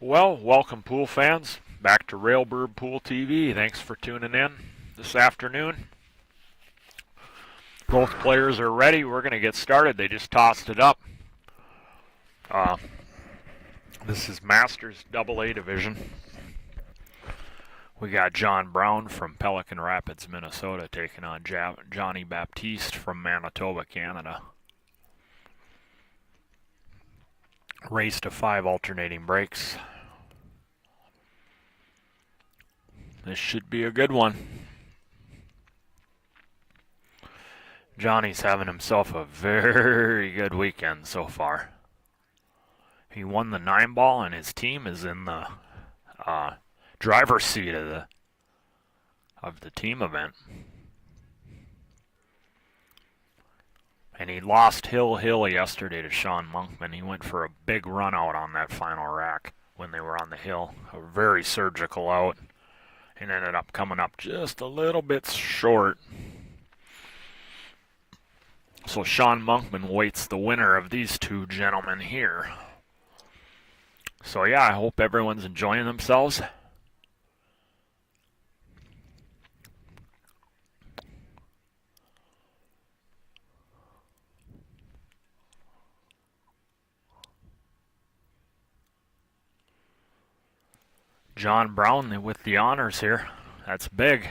Well, welcome pool fans back to Railbird Pool TV. Thanks for tuning in this afternoon. Both players are ready. We're going to get started. They just tossed it up. Uh, this is Masters AA Division. We got John Brown from Pelican Rapids, Minnesota, taking on Johnny Baptiste from Manitoba, Canada. Race to 5 alternating breaks. This should be a good one. Johnny's having himself a very good weekend so far. He won the 9-ball, and his team is in the driver's seat of the team event. And he lost Hill yesterday to Sean Monkman. He went for a big run out on that final rack when they were on the hill. A very surgical out, and ended up coming up just a little bit short. So Sean Monkman waits the winner of these two gentlemen here. So yeah, I hope everyone's enjoying themselves. John Brown with the honors here. That's big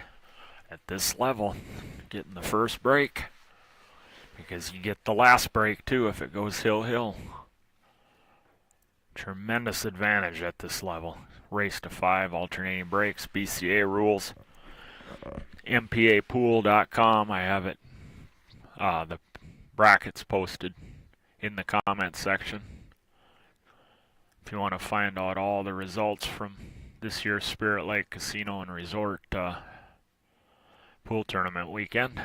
at this level, getting the first break. Because you get the last break too if it goes hill. Tremendous advantage at this level. Race to 5 alternating breaks, BCA rules. MPApool.com. I have it. The brackets posted in the comments section. If you want to find out all the results from this year's Spirit Lake Casino and Resort pool tournament weekend.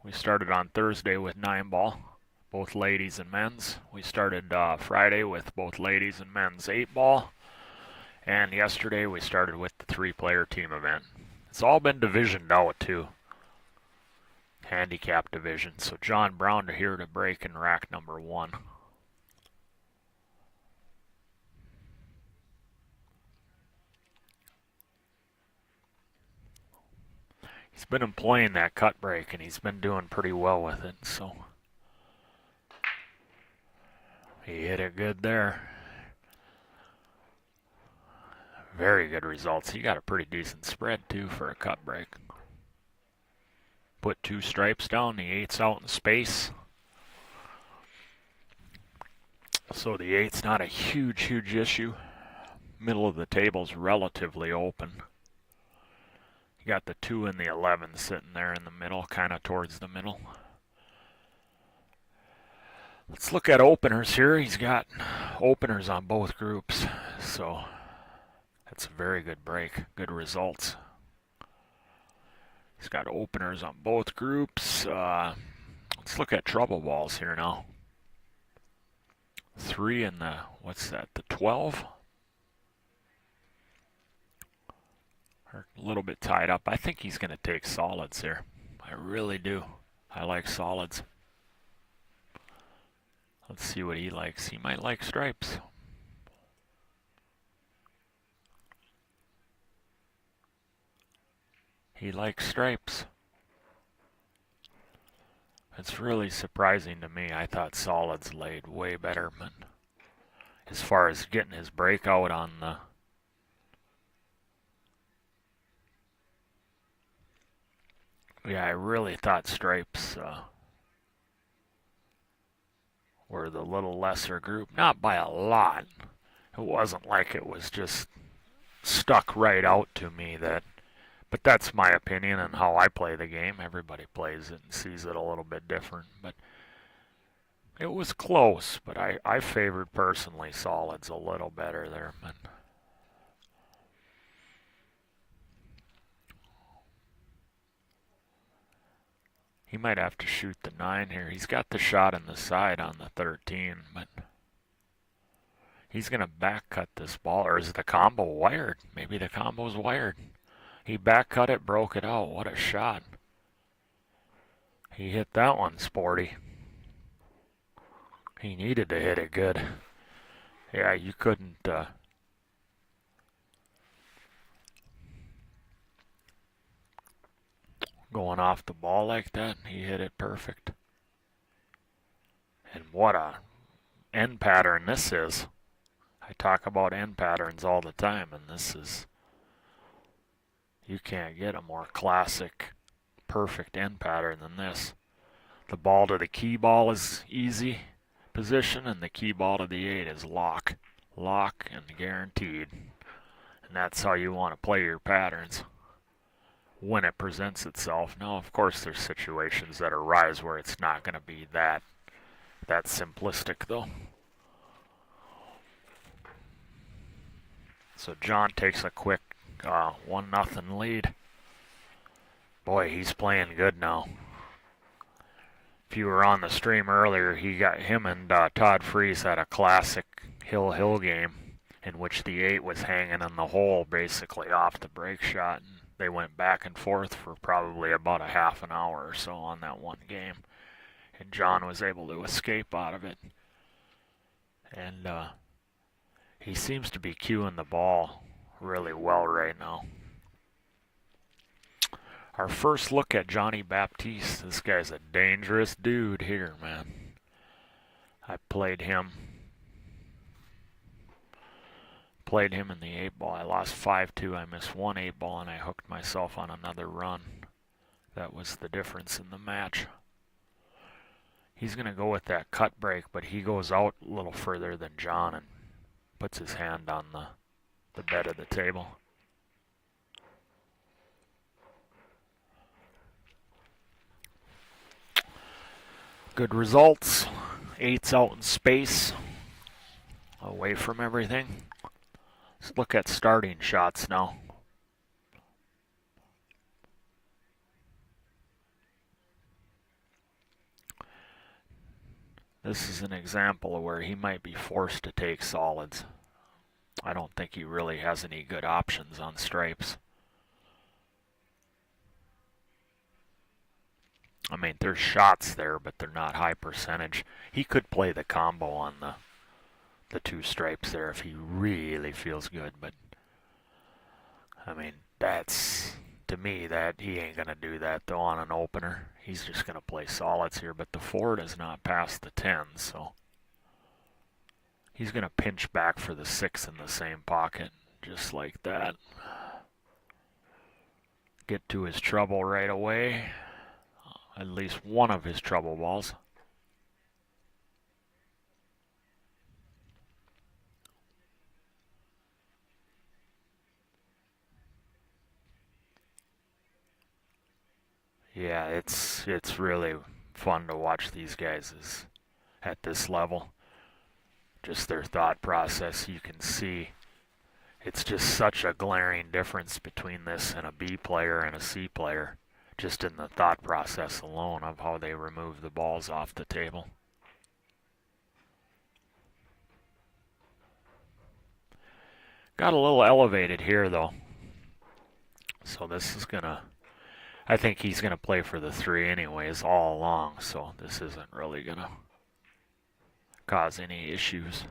We started on Thursday with 9-ball, both ladies and men's. We started Friday with both ladies and men's 8-ball. And yesterday we started with the 3-player team event. It's all been divisioned out too. Handicap division. So John Brown here to break in rack number 1. He's been employing that cut break, and he's been doing pretty well with it, so he hit it good there. Very good results. He got a pretty decent spread, too, for a cut break. Put 2 stripes down, the 8's out in space. So the 8's not a huge issue. Middle of the table's relatively open. You got the 2 and the 11 sitting there in the middle, kind of towards the middle. Let's look at openers here. He's got openers on both groups, so that's a very good break. Good results. He's got openers on both groups. Let's look at trouble balls here now. 3 and the, what's that, the 12? Are a little bit tied up. I think he's going to take solids here. I really do. I like solids. Let's see what he likes. He might like stripes. He likes stripes. It's really surprising to me. I thought solids laid way better, but as far as getting his breakout on the I really thought stripes were the little lesser group. Not by a lot. It wasn't like it was just stuck right out to me that. But that's my opinion and how I play the game. Everybody plays it and sees it a little bit different. But it was close. But I favored personally solids a little better there. But he might have to shoot the 9 here. He's got the shot in the side on the 13, but he's going to back cut this ball. Or is the combo wired? Maybe the combo's wired. He back cut it, broke it out. What a shot. He hit that one sporty. He needed to hit it good. Yeah, you couldn't going off the ball like that. He hit it perfect. And what a end pattern this is. I talk about end patterns all the time, and this is, you can't get a more classic, perfect end pattern than this. The ball to the key ball is easy position, and the key ball to the 8 is lock. Lock and guaranteed. And that's how you want to play your patterns when it presents itself. Now, of course, there's situations that arise where it's not going to be that simplistic, though. So John takes a quick 1-0 lead. Boy, he's playing good now. If you were on the stream earlier, him and Todd Freese had a classic hill game in which the 8 was hanging in the hole basically off the break shot. And they went back and forth for probably about a half an hour or so on that one game. And John was able to escape out of it. And he seems to be cueing the ball really well right now. Our first look at Johnny Baptiste. This guy's a dangerous dude here, man. I played him in the 8-ball. I lost 5-2. I missed one 8-ball, and I hooked myself on another run. That was the difference in the match. He's going to go with that cut break, but he goes out a little further than John and puts his hand on the bed of the table. Good results. 8's out in space, away from everything. Let's look at starting shots now. This is an example of where he might be forced to take solids. I don't think he really has any good options on stripes. I mean, there's shots there, but they're not high percentage. He could play the combo on the 2 stripes there if he really feels good, but I mean, that's, to me, that he ain't going to do that though on an opener. He's just going to play solids here, but the 4 does not pass the 10, so he's going to pinch back for the 6 in the same pocket, just like that. Get to his trouble right away. At least one of his trouble balls. Yeah, it's really fun to watch these guys at this level. Just their thought process, you can see it's just such a glaring difference between this and a B player and a C player. Just in the thought process alone of how they remove the balls off the table. Got a little elevated here though. So this is gonna, I think he's gonna play for the 3 anyways all along, so this isn't really gonna cause any issues.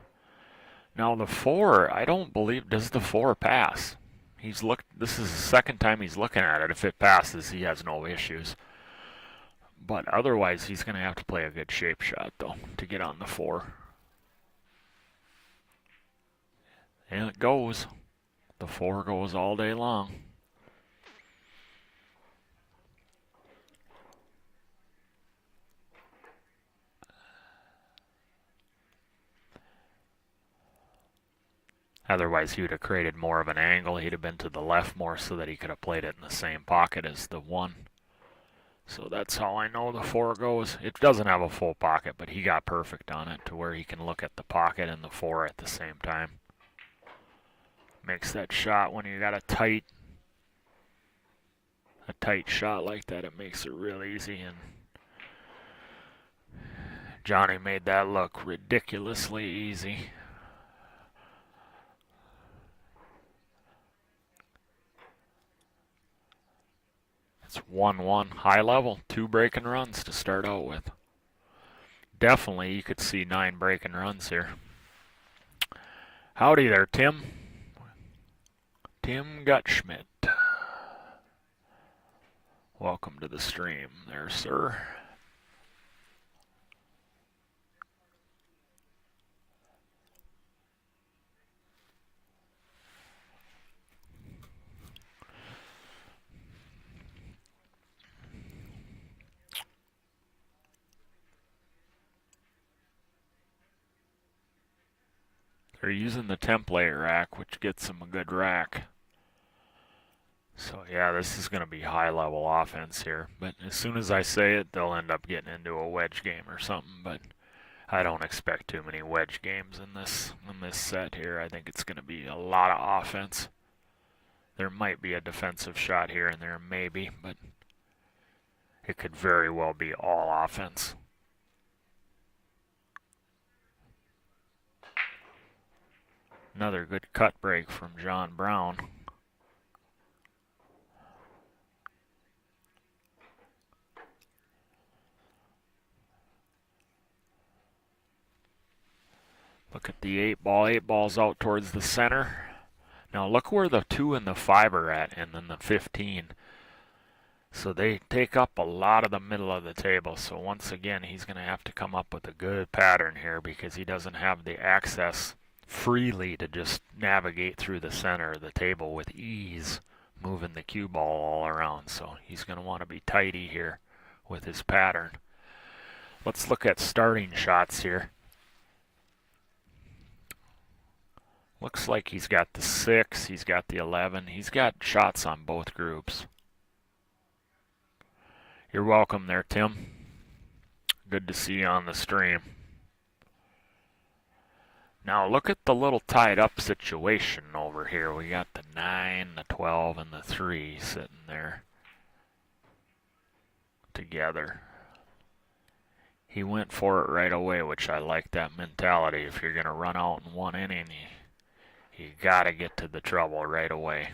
Now the 4, I don't believe, does the 4 pass? This is the second time he's looking at it. If it passes, he has no issues. But otherwise, he's going to have to play a good shape shot, though, to get on the 4. And it goes. The 4 goes all day long. Otherwise, he would have created more of an angle. He'd have been to the left more so that he could have played it in the same pocket as the 1. So that's how I know the 4 goes. It doesn't have a full pocket, but he got perfect on it to where he can look at the pocket and the 4 at the same time. Makes that shot when you got a tight shot like that, it makes it real easy. And Johnny made that look ridiculously easy. It's 1-1, high level, 2 breaking runs to start out with. Definitely, you could see 9 breaking runs here. Howdy there, Tim. Tim Gutschmidt. Welcome to the stream there, sir. They're using the template rack, which gets them a good rack. So yeah, this is going to be high level offense here. But as soon as I say it, they'll end up getting into a wedge game or something. But I don't expect too many wedge games in this set here. I think it's going to be a lot of offense. There might be a defensive shot here and there, maybe, but it could very well be all offense. Another good cut break from John Brown. Look at the 8-ball. 8-ball's out towards the center. Now look where the 2 and the 5 are at, and then the 15. So they take up a lot of the middle of the table. So once again, he's going to have to come up with a good pattern here because he doesn't have the access freely to just navigate through the center of the table with ease, moving the cue ball all around. So he's going to want to be tidy here with his pattern. Let's look at starting shots here. Looks like he's got the 6, he's got the 11, he's got shots on both groups. You're welcome there, Tim. Good to see you on the stream. Now look at the little tied up situation over here. We got the 9, the 12, and the 3 sitting there together. He went for it right away, which I like that mentality. If you're going to run out in one inning, you got to get to the trouble right away.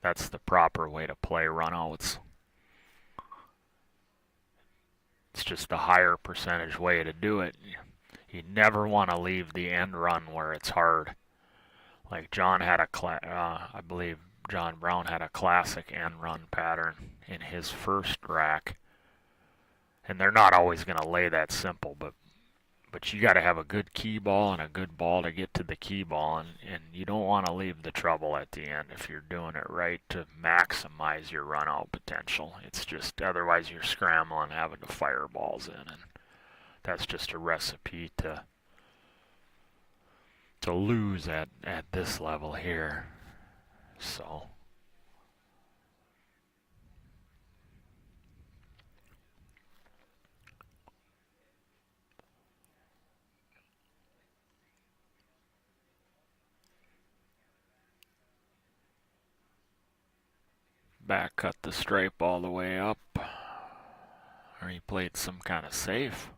That's the proper way to play runouts. It's just a higher percentage way to do it. You never want to leave the end run where it's hard. Like John had I believe John Brown had a classic end run pattern in his first rack. And they're not always going to lay that simple, but you got to have a good key ball and a good ball to get to the key ball, and you don't want to leave the trouble at the end if you're doing it right to maximize your run out potential. It's just otherwise you're scrambling, having to fire balls in, and that's just a recipe to lose at this level here. So back cut the stripe all the way up, or he played some kind of safe.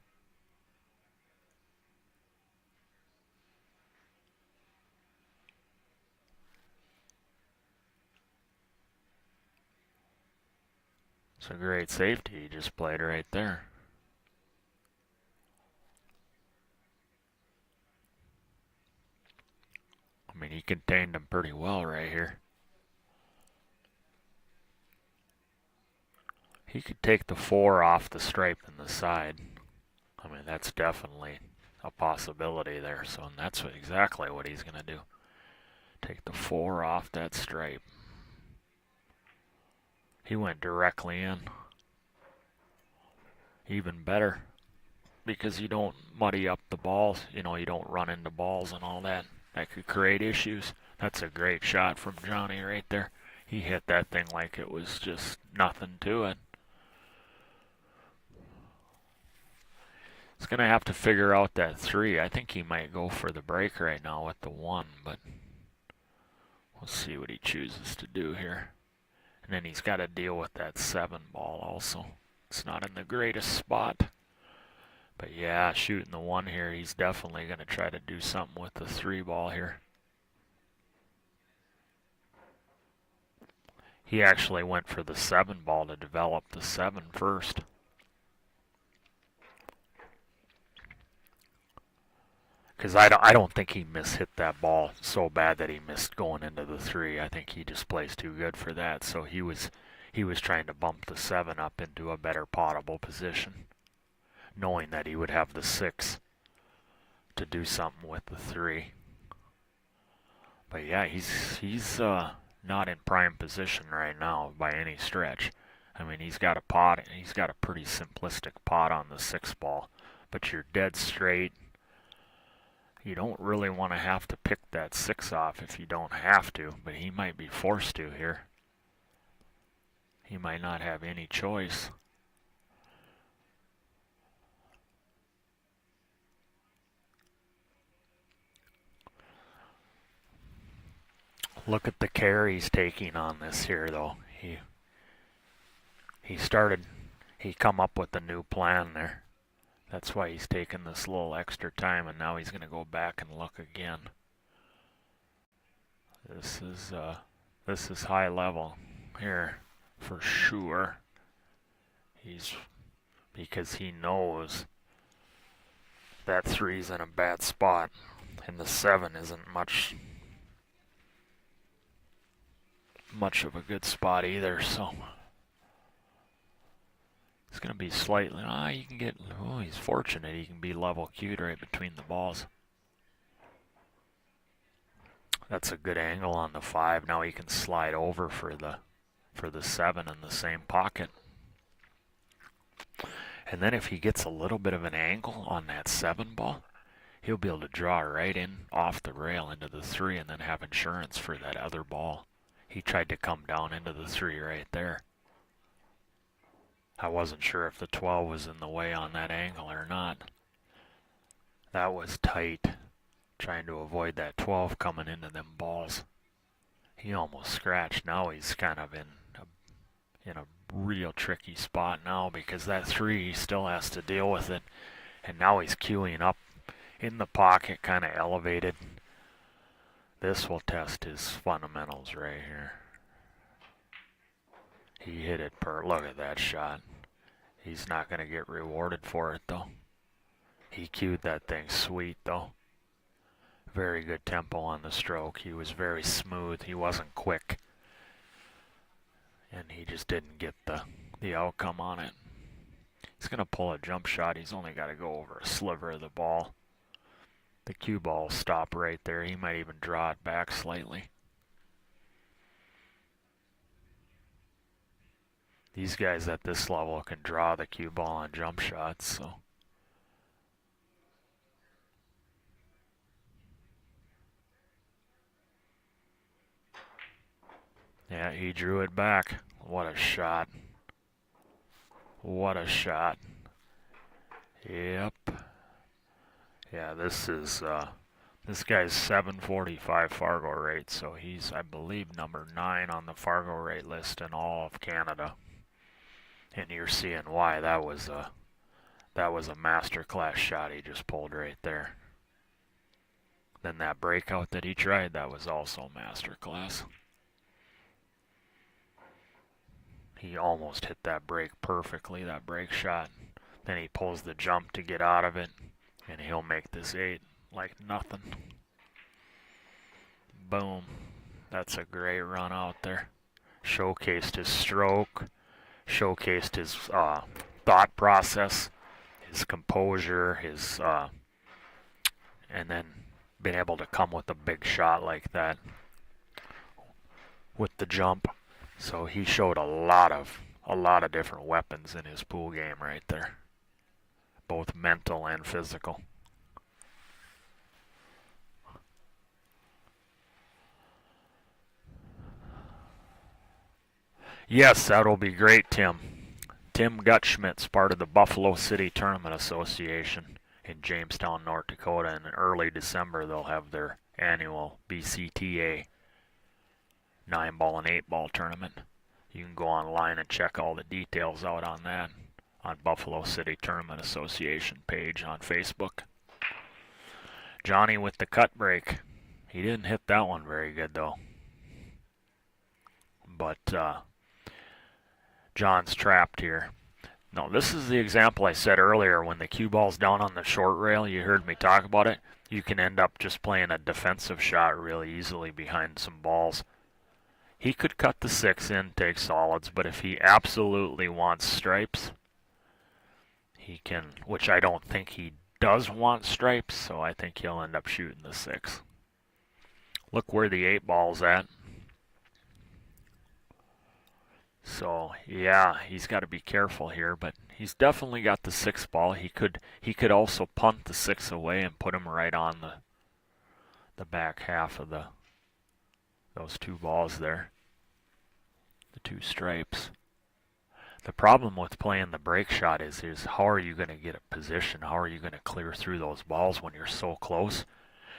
It's a great safety he just played right there. I mean, he contained him pretty well right here. He could take the 4 off the stripe in the side. I mean, that's definitely a possibility there. So and that's exactly what he's going to do. Take the 4 off that stripe. He went directly in. Even better. Because you don't muddy up the balls. You know, you don't run into balls and all that. That could create issues. That's a great shot from Johnny right there. He hit that thing like it was just nothing to it. He's going to have to figure out that 3. I think he might go for the break right now with the 1, but we'll see what he chooses to do here. And then he's got to deal with that 7 ball also. It's not in the greatest spot. But yeah, shooting the 1 here, he's definitely going to try to do something with the 3 ball here. He actually went for the 7 ball to develop the 7 first. Because I don't think he mishit that ball so bad that he missed going into the 3. I think he just plays too good for that. So he was He was trying to bump the 7 up into a better potable position, knowing that he would have the 6 to do something with the 3. But yeah, he's not in prime position right now by any stretch. I mean, he's got a pot, and he's got a pretty simplistic pot on the 6 ball, but you're dead straight. You don't really want to have to pick that 6 off if you don't have to, but he might be forced to here. He might not have any choice. Look at the care he's taking on this here, though. He come up with a new plan there. That's why he's taking this little extra time, and now he's going to go back and look again. This is high level here for sure. Because he knows that 3's in a bad spot, and the 7 isn't much of a good spot either, so it's going to be slightly, you can get, he's fortunate he can be level cued right between the balls. That's a good angle on the 5. Now he can slide over for the 7 in the same pocket. And then if he gets a little bit of an angle on that 7 ball, he'll be able to draw right in off the rail into the 3 and then have insurance for that other ball. He tried to come down into the 3 right there. I wasn't sure if the 12 was in the way on that angle or not. That was tight, trying to avoid that 12 coming into them balls. He almost scratched. Now he's kind of in a real tricky spot now, because that 3 he still has to deal with it. And now he's queuing up in the pocket, kind of elevated. This will test his fundamentals right here. He hit it look at that shot. He's not going to get rewarded for it though. He cued that thing sweet though. Very good tempo on the stroke. He was very smooth. He wasn't quick. And he just didn't get the outcome on it. He's going to pull a jump shot. He's only got to go over a sliver of the ball. The cue ball will stop right there. He might even draw it back slightly. These guys at this level can draw the cue ball on jump shots, so. Yeah, he drew it back. What a shot. What a shot. Yep. Yeah, this guy's 745 Fargo rate, so he's, I believe, number 9 on the Fargo rate list in all of Canada. And you're seeing why. That was a masterclass shot he just pulled right there. Then that breakout that he tried, that was also masterclass. He almost hit that break perfectly, that break shot. Then he pulls the jump to get out of it, and he'll make this 8 like nothing. Boom. That's a great run out there. Showcased his stroke, showcased his thought process, his composure, and then been able to come with a big shot like that with the jump. So he showed a lot of different weapons in his pool game right there, both mental and physical. Yes, that'll be great, Tim. Tim Gutschmidt's part of the Buffalo City Tournament Association in Jamestown, North Dakota. And in early December, they'll have their annual BCTA 9-ball and 8-ball tournament. You can go online and check all the details out on that on Buffalo City Tournament Association page on Facebook. Johnny with the cut break. He didn't hit that one very good though. But John's trapped here. No, this is the example I said earlier. When the cue ball's down on the short rail, you heard me talk about it, you can end up just playing a defensive shot really easily behind some balls. He could cut the 6 in, take solids, but if he absolutely wants stripes, he can, which I don't think he does want stripes, so I think he'll end up shooting the 6. Look where the 8 ball's at. So yeah, he's got to be careful here, but he's definitely got the 6 ball. He could also punt the 6 away and put him right on the back half of those 2 balls there, the 2 stripes. The problem with playing the break shot is how are you going to get a position? How are you going to clear through those balls when you're so close?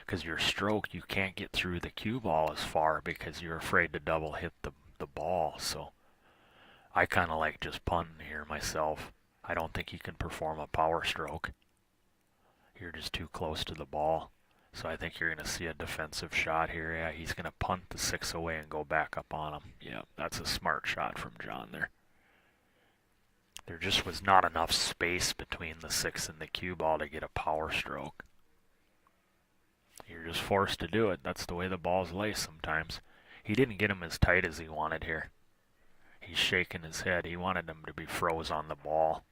Because your stroke, you can't get through the cue ball as far because you're afraid to double hit the ball. So I kind of like just punting here myself. I don't think he can perform a power stroke. You're just too close to the ball. So I think you're going to see a defensive shot here. Yeah, he's going to punt the 6 away and go back up on him. Yeah, that's a smart shot from John there. There just was not enough space between the 6 and the cue ball to get a power stroke. You're just forced to do it. That's the way the balls lay sometimes. He didn't get him as tight as he wanted here. He's shaking his head. He wanted him to be froze on the ball.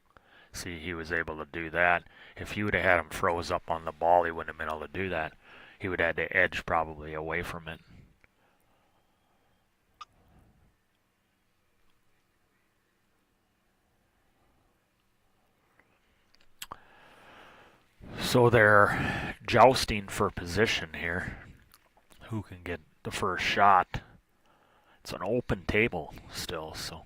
See, he was able to do that. If you would have had him froze up on the ball, he wouldn't have been able to do that. He would have had to edge probably away from it. So they're jousting for position here. Who can get the first shot? It's an open table still, so.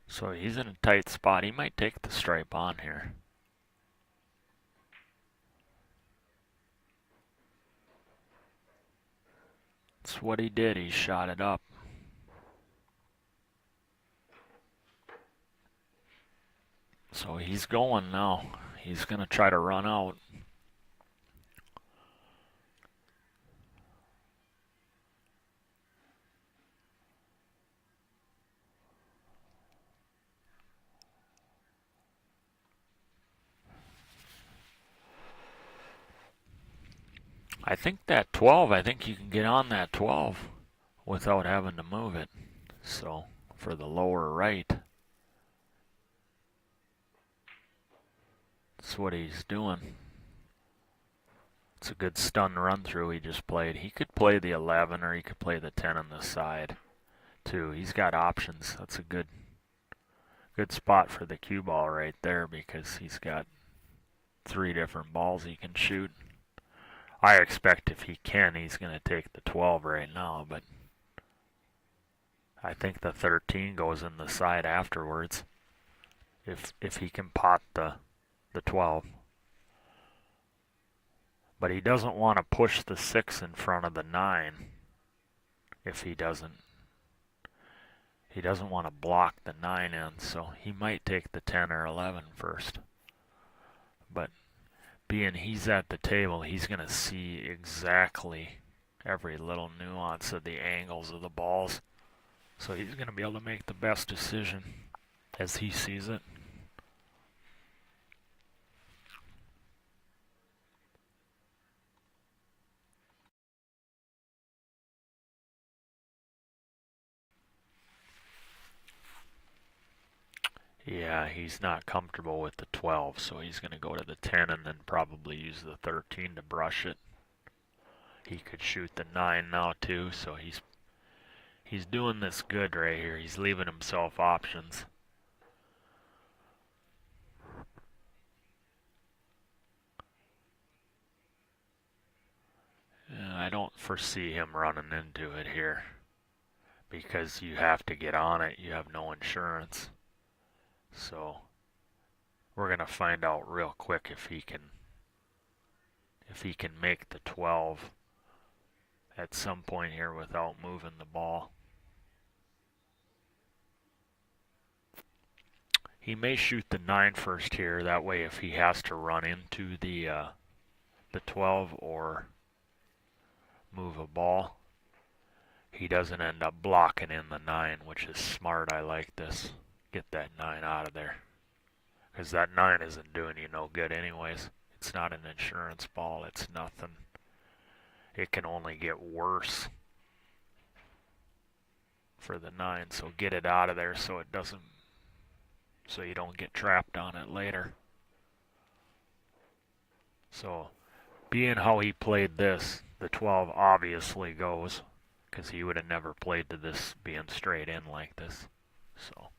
So he's in a tight spot. He might take the stripe on here. That's what he did. He shot it up. So he's going now. He's going to try to run out. I think that 12, I think you can get on that 12 without having to move it. So for the lower right, that's what he's doing. It's a good stun run through he just played. He could play the 11 or he could play the 10 on the side too. He's got options. That's a good spot for the cue ball right there because he's got 3 different balls he can shoot. I expect if he can, he's going to take the 12 right now, but I think the 13 goes in the side afterwards if he can pot the 12. But he doesn't want to push the 6 in front of the 9 if he doesn't. He doesn't want to block the 9 in, so he might take the 10 or 11 first. But being he's at the table, he's going to see exactly every little nuance of the angles of the balls. So he's going to be able to make the best decision as he sees it. Yeah, he's not comfortable with the 12, so he's going to go to the 10 and then probably use the 13 to brush it. He could shoot the 9 now too, so he's doing this good right here. He's leaving himself options. I don't foresee him running into it here because you have to get on it. You have no insurance. So we're going to find out real quick if he can make the 12 at some point here without moving the ball. He may shoot the 9 first here. That way, if he has to run into the 12 or move a ball, he doesn't end up blocking in the 9, which is smart. I like this. Get that 9 out of there. Because that 9 isn't doing you no good anyways. It's not an insurance ball. It's nothing. It can only get worse for the 9. So get it out of there so it doesn't, so you don't get trapped on it later. So being how he played this, the 12 obviously goes, because he would have never played to this being straight in like this. So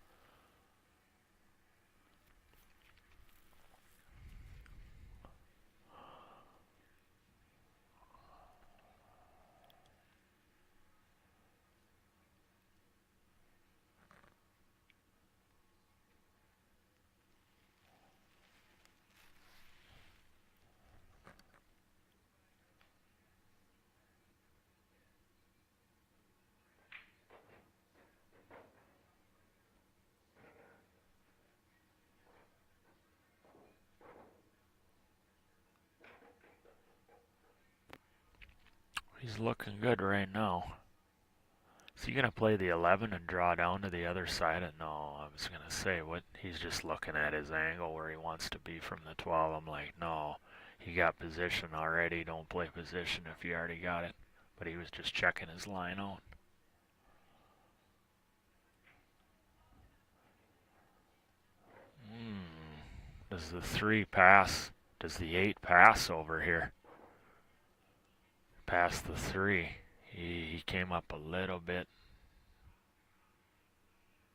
he's looking good right now. Is he going to play the 11 and draw down to the other side? No, I was going to say, what? He's just looking at his angle where he wants to be from the 12. I'm like, no, he got position already. Don't play position if you already got it. But he was just checking his line out. Does the 3 pass? Does the 8 pass over here? Past the 3. He came up a little bit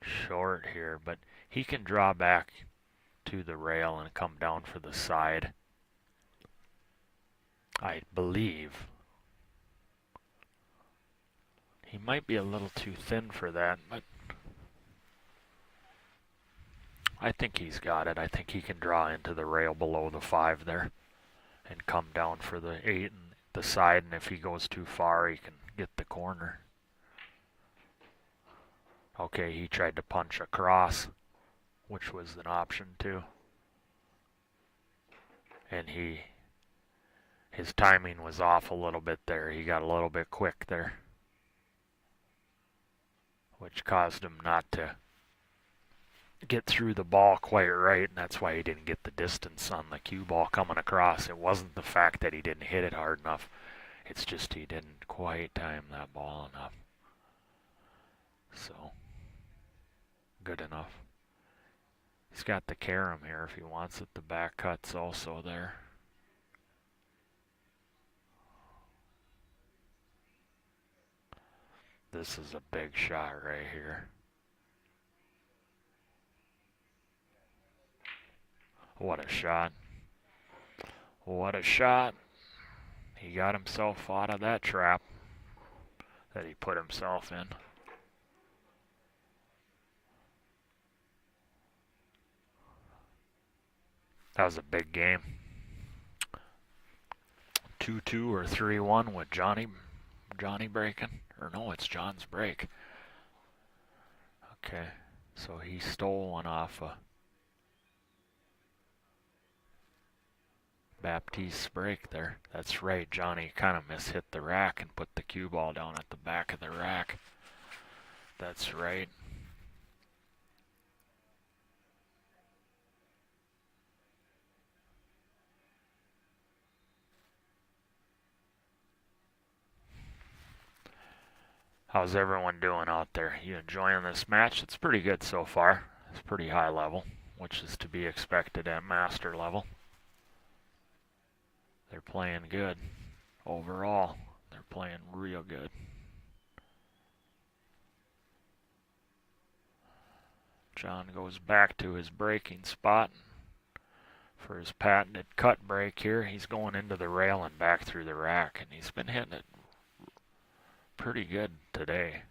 short here, but he can draw back to the rail and come down for the side, I believe. He might be a little too thin for that, but I think he's got it. I think he can draw into the rail below the 5 there and come down for the 8 and the side, and if he goes too far, he can get the corner. Okay, he tried to punch across, which was an option too. And his timing was off a little bit there. He got a little bit quick there, which caused him not to get through the ball quite right, and that's why he didn't get the distance on the cue ball coming across. It wasn't the fact that he didn't hit it hard enough. It's just he didn't quite time that ball enough. So, good enough. He's got the carom here if he wants it. The back cut's also there. This is a big shot right here. What a shot. What a shot. He got himself out of that trap that he put himself in. That was a big game. 2-2 or 3-1 with Johnny breaking. Or no, it's John's break. Okay, so he stole one off a Baptiste's break there. That's right, Johnny kind of mishit the rack and put the cue ball down at the back of the rack. That's right. How's everyone doing out there? You enjoying this match? It's pretty good so far. It's pretty high level, which is to be expected at master level. They're playing good. Overall, they're playing real good. John goes back to his breaking spot for his patented cut break here. He's going into the rail and back through the rack, and he's been hitting it pretty good today.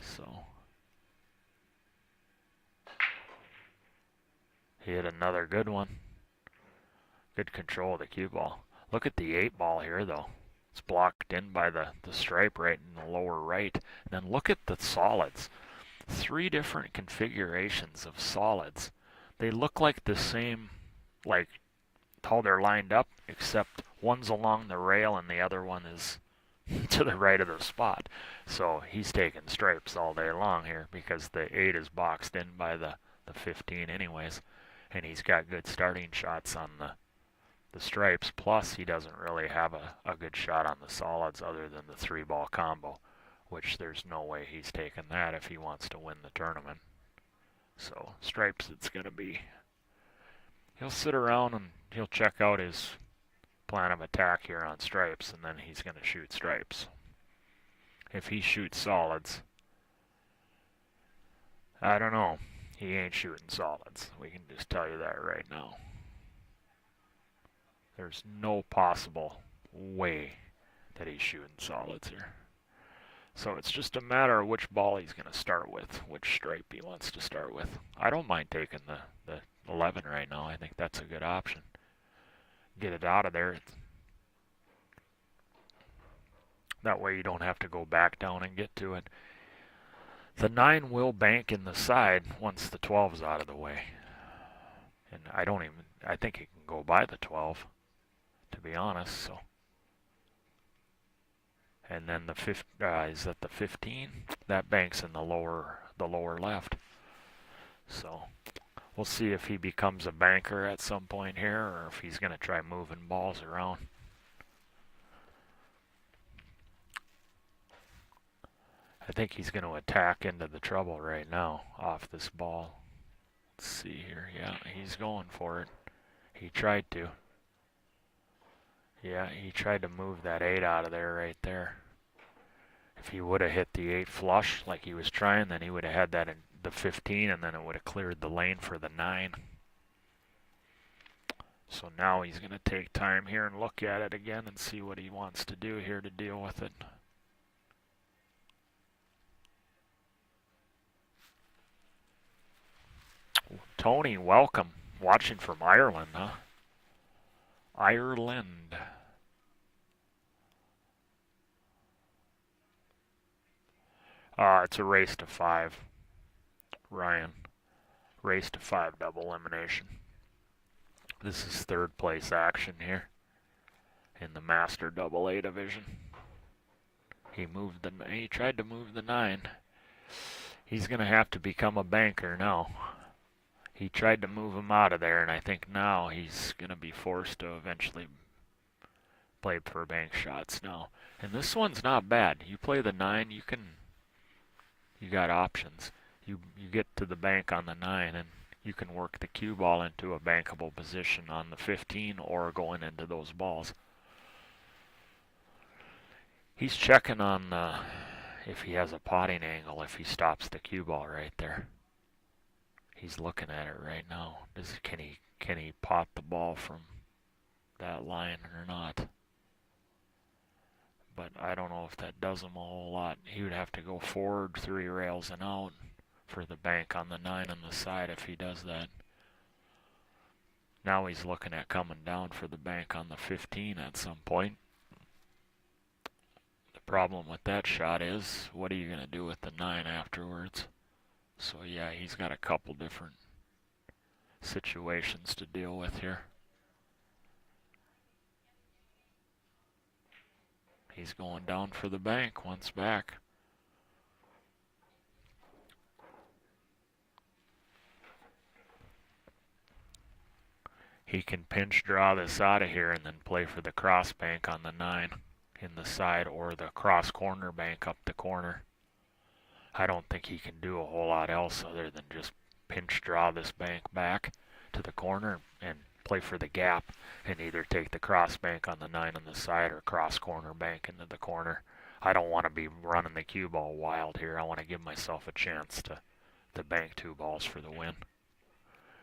So he hit another good one. Good control of the cue ball. Look at the 8 ball here though. It's blocked in by the stripe right in the lower right. And then look at the solids. Three different configurations of solids. They look like the same, like how they're lined up, except one's along the rail and the other one is to the right of the spot. So he's taking stripes all day long here because the 8 is boxed in by the 15 anyways. And he's got good starting shots on the stripes. Plus, he doesn't really have a good shot on the solids other than the 3-ball combo, which there's no way he's taking that if he wants to win the tournament. So stripes it's going to be. He'll sit around and he'll check out his plan of attack here on stripes, and then he's going to shoot stripes. If he shoots solids, I don't know. He ain't shooting solids. We can just tell you that right now. There's no possible way that he's shooting solids here. So it's just a matter of which ball he's going to start with, which stripe he wants to start with. I don't mind taking the 11 right now. I think that's a good option. Get it out of there. That way you don't have to go back down and get to it. The 9 will bank in the side once the 12's out of the way. And I think it can go by the 12, to be honest, so. And then is that the 15? That banks in the lower left. So we'll see if he becomes a banker at some point here, or if he's going to try moving balls around. I think he's going to attack into the trouble right now off this ball. Let's see here. Yeah, he's going for it. He tried to. Yeah, he tried to move that 8 out of there right there. If he would have hit the 8 flush like he was trying, then he would have had that in the 15, and then it would have cleared the lane for the 9. So now he's going to take time here and look at it again and see what he wants to do here to deal with it. Tony, welcome. Watching from Ireland, huh? Ireland. It's a race to 5. Ryan. Race to 5 double elimination. This is 3rd place action here in the Master Double A division. He tried to move the 9. He's going to have to become a banker now. He tried to move him out of there, and I think now he's going to be forced to eventually play for bank shots now. And this one's not bad. You play the 9, you got options. You get to the bank on the 9, and you can work the cue ball into a bankable position on the 15 or going into those balls. He's checking on if he has a potting angle, if he stops the cue ball right there. He's looking at it right now. Can he pot the ball from that line or not? But I don't know if that does him a whole lot. He would have to go forward 3 rails and out for the bank on the 9 on the side if he does that. Now he's looking at coming down for the bank on the 15 at some point. The problem with that shot is, what are you going to do with the 9 afterwards? So yeah, he's got a couple different situations to deal with here. He's going down for the bank once back. He can pinch draw this out of here and then play for the cross bank on the 9 in the side, or the cross corner bank up the corner. I don't think he can do a whole lot else other than just pinch draw this bank back to the corner and play for the gap, and either take the cross bank on the 9 on the side or cross corner bank into the corner. I don't want to be running the cue ball wild here. I want to give myself a chance to bank 2 balls for the win.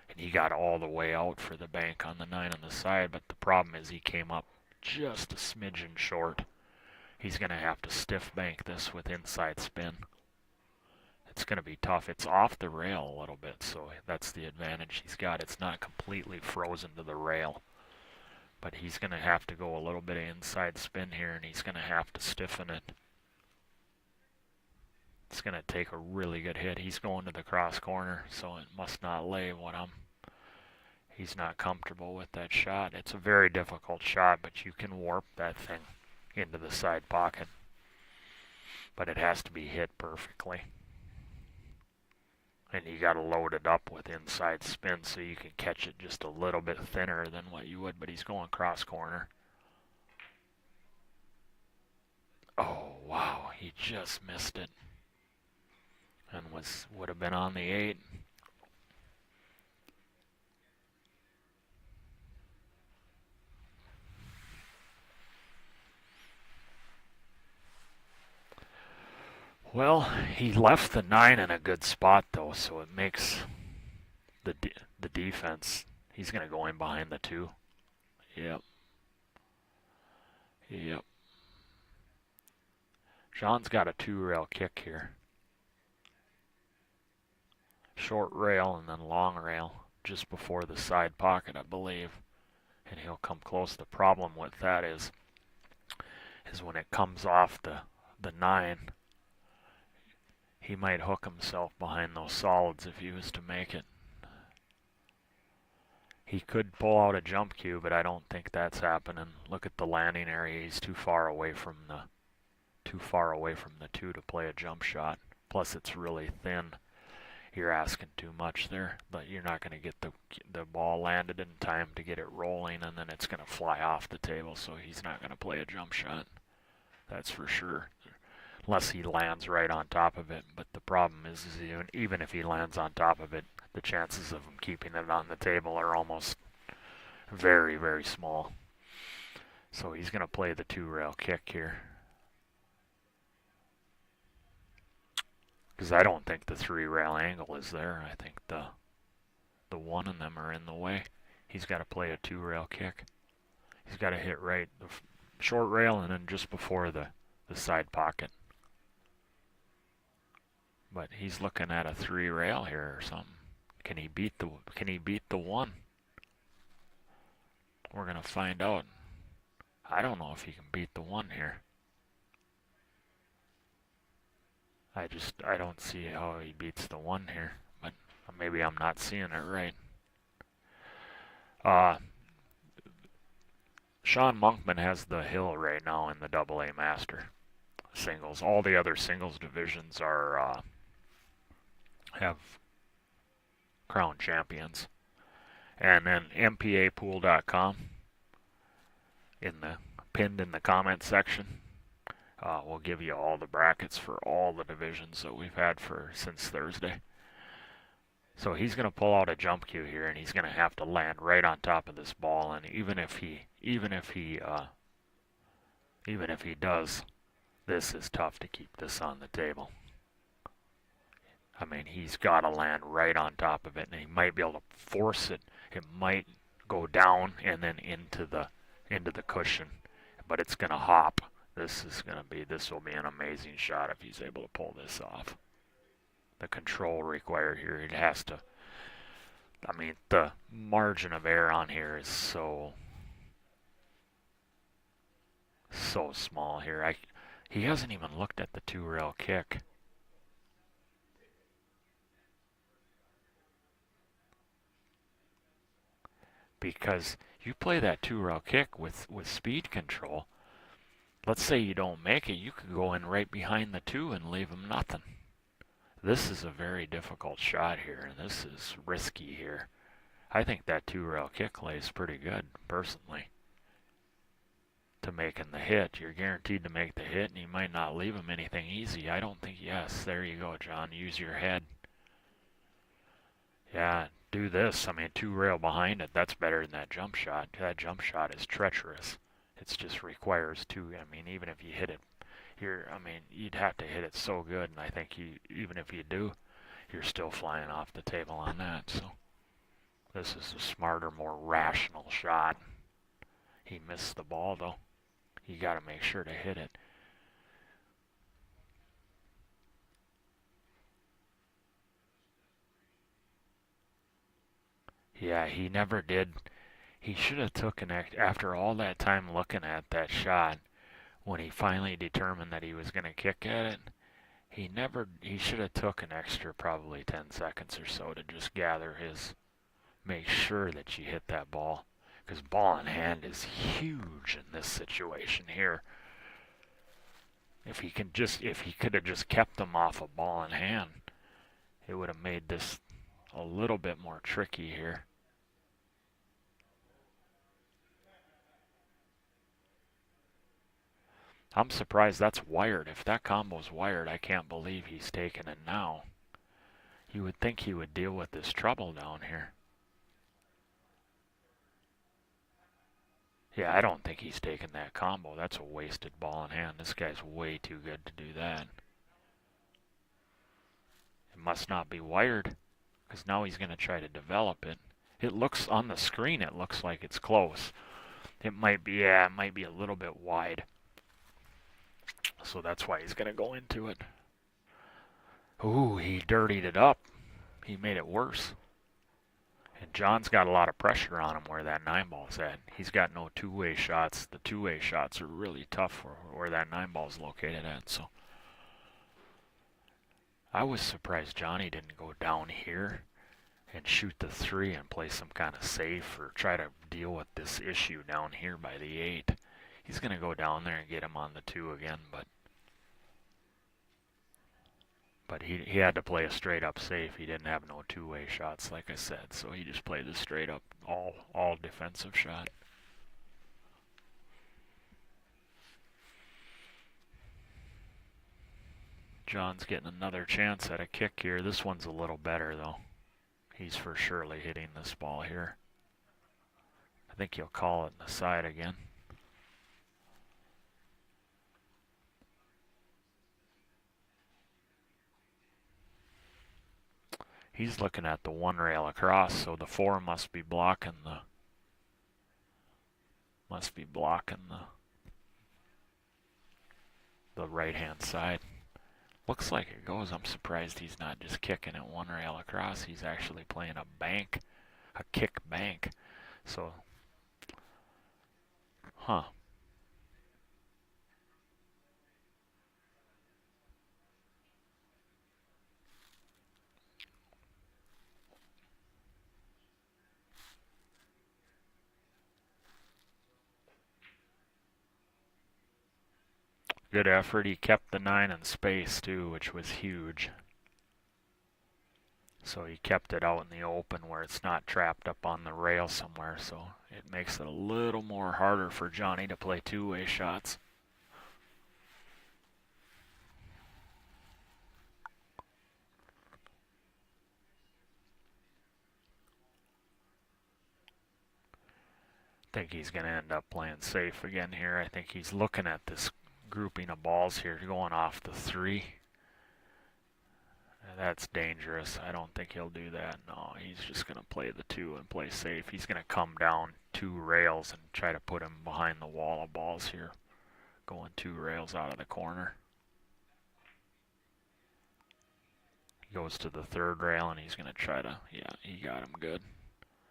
And he got all the way out for the bank on the 9 on the side, but the problem is he came up just a smidgen short. He's going to have to stiff bank this with inside spin. It's going to be tough. It's off the rail a little bit, so that's the advantage he's got. It's not completely frozen to the rail, but he's going to have to go a little bit of inside spin here, and he's going to have to stiffen it. It's going to take a really good hit. He's going to the cross corner, so it must not lay what he's not comfortable with that shot. It's a very difficult shot, but you can warp that thing into the side pocket. But it has to be hit perfectly. And you got to load it up with inside spin so you can catch it just a little bit thinner than what you would, but he's going cross corner. Oh, wow, he just missed it. And would have been on the 8. Well, he left the 9 in a good spot though, so it makes the defense. He's going to go in behind the 2. Yep. Yep. John's got a 2-rail kick here. Short rail and then long rail just before the side pocket, I believe. And he'll come close. The problem with that is when it comes off the 9, he might hook himself behind those solids if he was to make it. He could pull out a jump cue, but I don't think that's happening. Look at the landing area. He's too far away from the 2 to play a jump shot. Plus, it's really thin. You're asking too much there, but you're not going to get the ball landed in time to get it rolling, and then it's going to fly off the table, so he's not going to play a jump shot. That's for sure. Unless he lands right on top of it. But the problem is even if he lands on top of it, the chances of him keeping it on the table are almost very, very small. So he's going to play the 2-rail kick here. Because I don't think the 3-rail angle is there. I think the one of them are in the way. He's got to play a 2-rail kick. He's got to hit right the short rail and then just before the side pocket. But he's looking at a 3-rail here or something. Can he beat the 1? We're gonna find out. I don't know if he can beat the 1 here. I don't see how he beats the 1 here, but maybe I'm not seeing it right. Sean Monkman has the hill right now in the AA Master singles. All the other singles divisions are have crown champions. And then MPApool.com pinned in the comment section. We'll give you all the brackets for all the divisions that we've had since Thursday. So he's going to pull out a jump cue here, and he's going to have to land right on top of this ball. And even if he does, this is tough to keep this on the table. I mean, he's got to land right on top of it, and he might be able to force it. It might go down and then into the cushion, but it's going to hop. This will be an amazing shot if he's able to pull this off. The control required here, it has to. I mean, the margin of error on here is so small here. He hasn't even looked at the 2-rail kick. Because you play that 2-rail kick with speed control. Let's say you don't make it, you could go in right behind the 2 and leave him nothing. This is a very difficult shot here, and this is risky here. I think that 2-rail kick lays pretty good, personally. To making the hit, you're guaranteed to make the hit, and you might not leave him anything easy. I don't think, yes, there you go, John. Use your head. Yeah, do this. I mean, 2-rail behind it, that's better than that jump shot. That jump shot is treacherous. It just requires 2. I mean, even if you hit it here, I mean, you'd have to hit it so good, and I think even if you do, you're still flying off the table on that. So this is a smarter, more rational shot. He missed the ball, though. You got to make sure to hit it. Yeah, he never did. He should have taken it after all that time looking at that shot. When he finally determined that he was going to kick at it, He should have took an extra probably 10 seconds or so to just gather his, make sure that you hit that ball. Because ball in hand is huge in this situation here. If he could have just kept them off a ball in hand, it would have made this a little bit more tricky here. I'm surprised that's wired. If that combo's wired, I can't believe he's taking it now. You would think he would deal with this trouble down here. Yeah, I don't think he's taking that combo. That's a wasted ball in hand. This guy's way too good to do that. It must not be wired, because now he's going to try to develop it. It looks on the screen, it looks like it's close. It might be, yeah, it might be a little bit wide. So that's why he's going to go into it. Ooh, he dirtied it up. He made it worse. And John's got a lot of pressure on him where that 9-ball's at. He's got no two-way shots. The two-way shots are really tough where that 9-ball's located at. So I was surprised Johnny didn't go down here and shoot the 3 and play some kind of safe or try to deal with this issue down here by the 8. He's going to go down there and get him on the 2 again, but he had to play a straight up safe. He didn't have no two-way shots, like I said, so he just played the straight up all defensive shot. John's getting another chance at a kick here. This one's a little better though. He's for surely hitting this ball here. I think he'll call it in the side again. He's looking at the 1 rail across, so the 4 must be blocking the right-hand side. Looks like it goes. I'm surprised he's not just kicking it 1 rail across. He's actually playing a bank, a kick bank. So, huh. Good effort. He kept the 9 in space too, which was huge. So he kept it out in the open where it's not trapped up on the rail somewhere. So it makes it a little more harder for Johnny to play two-way shots. I think he's going to end up playing safe again here. I think he's looking at this grouping of balls here going off the 3. That's dangerous. I don't think he'll do that. No, he's just going to play the 2 and play safe. He's going to come down 2 rails and try to put him behind the wall of balls here. Going 2 rails out of the corner. He goes to the 3rd rail and he's going to try to, yeah, he got him good.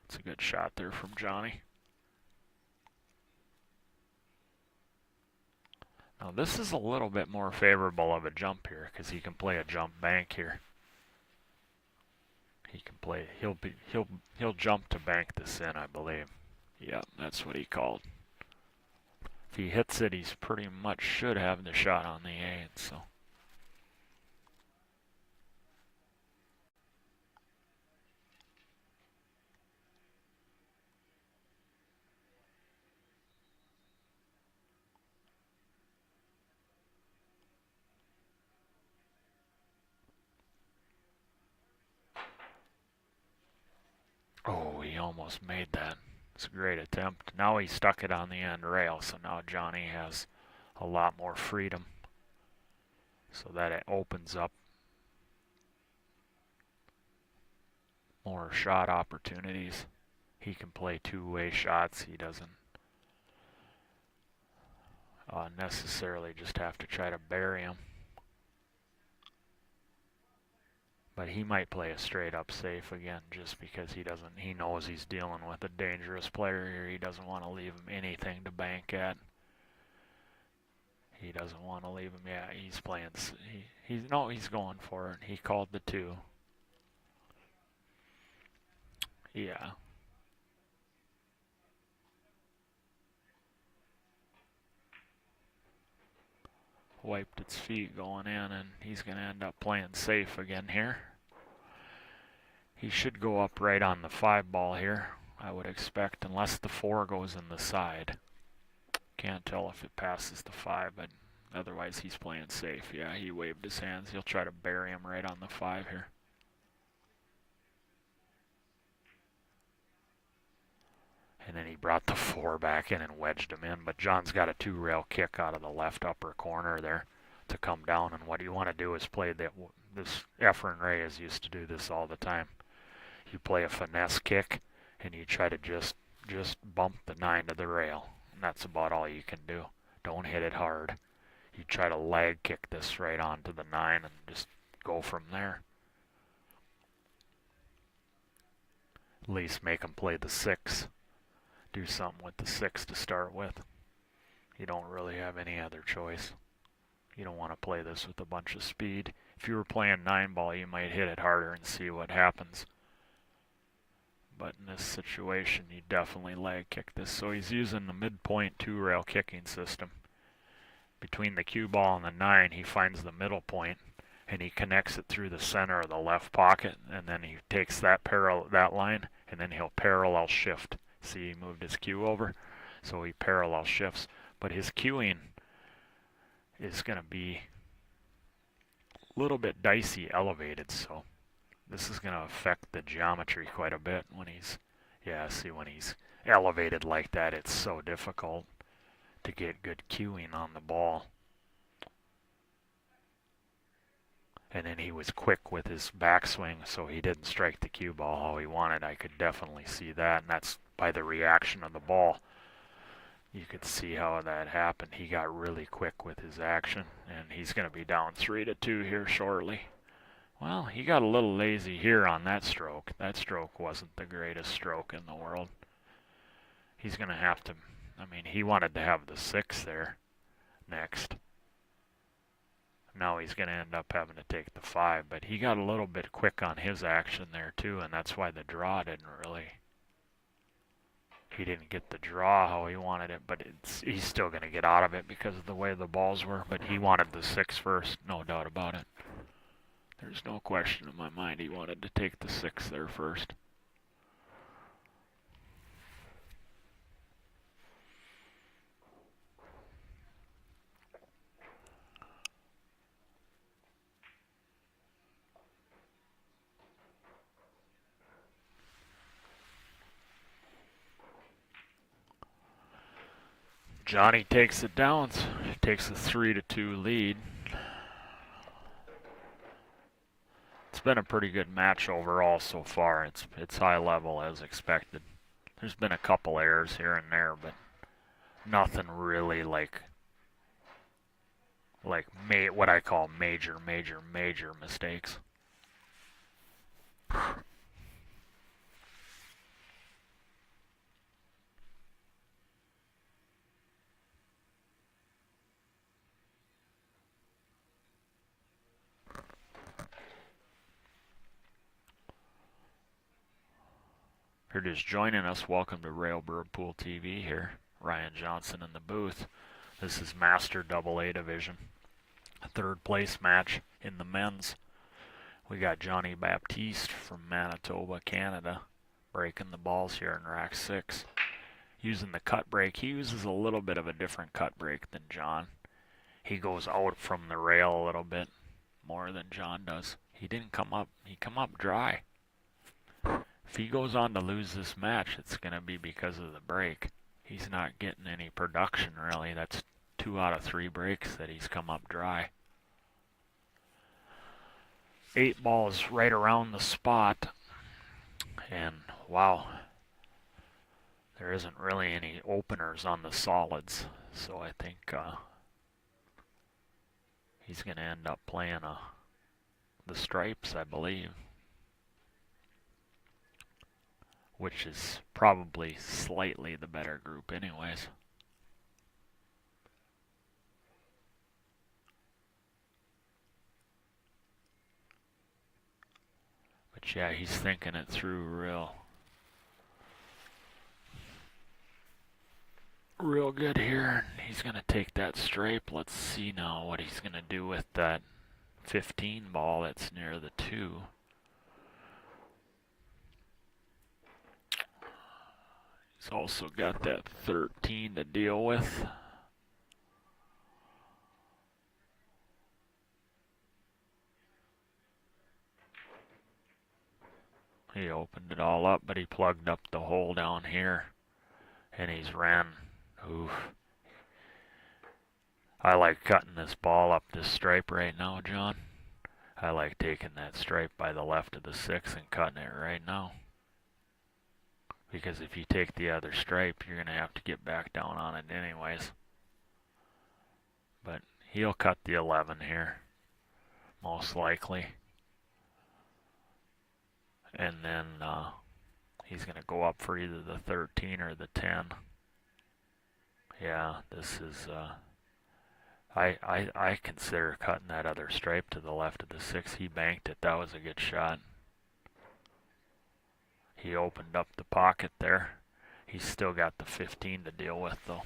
It's a good shot there from Johnny. Now this is a little bit more favorable of a jump here because he can play a jump bank here. He can play. He'll jump to bank this in, I believe. Yeah, that's what he called. If he hits it, he's pretty much should have the shot on the 8. So. Oh, he almost made that. It's a great attempt. Now he stuck it on the end rail, so now Johnny has a lot more freedom. So that it opens up more shot opportunities. He can play two-way shots. He doesn't necessarily just have to try to bury him. But he might play a straight up safe again just because he knows he's dealing with a dangerous player here. He doesn't want to leave him anything to bank at. He doesn't want to leave him. Yeah, he's playing. He's going for it. He called the 2. Yeah. Wiped its feet going in, and he's going to end up playing safe again here. He should go up right on the 5 ball here, I would expect, unless the 4 goes in the side. Can't tell if it passes the 5, but otherwise he's playing safe. Yeah, he waved his hands. He'll try to bury him right on the 5 here. And then he brought the 4 back in and wedged him in. But John's got a 2-rail kick out of the left upper corner there to come down. And what you want to do is play this. Efren Reyes used to do this all the time. You play a finesse kick, and you try to just bump the 9 to the rail. And that's about all you can do. Don't hit it hard. You try to lag kick this right onto the 9 and just go from there. At least make him play the 6. Do something with the 6 to start with. You don't really have any other choice. You don't want to play this with a bunch of speed. If you were playing 9 ball, you might hit it harder and see what happens. But in this situation, you definitely lag kick this. So he's using the midpoint 2-rail kicking system. Between the cue ball and the 9, he finds the middle point, and he connects it through the center of the left pocket, and then he takes that line, and then he'll parallel shift. See, he moved his cue over, so he parallel shifts. But his cueing is going to be a little bit dicey elevated, so this is going to affect the geometry quite a bit when he's, when he's elevated like that, it's so difficult to get good cueing on the ball. And then he was quick with his backswing, so he didn't strike the cue ball how he wanted. I could definitely see that, and that's by the reaction of the ball. You could see how that happened. He got really quick with his action, and he's going to be down 3-2 here shortly. Well, he got a little lazy here on that stroke. That stroke wasn't the greatest stroke in the world. He's going to have to, he wanted to have the 6 there next. Now he's going to end up having to take the 5, but he got a little bit quick on his action there too, and that's why the draw he didn't get the draw how he wanted it, but he's still going to get out of it because of the way the balls were, but he wanted the 6 first, no doubt about it. There's no question in my mind he wanted to take the 6 there first. Johnny takes it down, takes a 3-2 lead. It's been a pretty good match overall so far. It's high level as expected. There's been a couple errors here and there, but nothing really like what I call major mistakes. If you're just joining us, welcome to Railbird Pool TV here. Ryan Johnson in the booth. This is Master AA Division. A 3rd place match in the men's. We got Johnny Baptiste from Manitoba, Canada, breaking the balls here in rack 6. Using the cut break. He uses a little bit of a different cut break than John. He goes out from the rail a little bit more than John does. He didn't come up. He come up dry. If he goes on to lose this match, it's going to be because of the break. He's not getting any production, really. That's 2 out of 3 breaks that he's come up dry. 8 balls right around the spot. And, wow, there isn't really any openers on the solids. So I think he's going to end up playing the stripes, I believe. Which is probably slightly the better group anyways. Yeah, he's thinking it through real good here. He's going to take that stripe. Let's see now what he's going to do with that 15 ball that's near the 2. He's also got that 13 to deal with. He opened it all up, but he plugged up the hole down here. And he's ran. Oof. I like cutting this ball up this stripe right now, John. I like taking that stripe by the left of the 6 and cutting it right now. Because if you take the other stripe, you're going to have to get back down on it anyways. But he'll cut the 11 here, most likely. And then he's going to go up for either the 13 or the 10. Yeah, this is... I consider cutting that other stripe to the left of the 6. He banked it. That was a good shot. He opened up the pocket there. He's still got the 15 to deal with, though.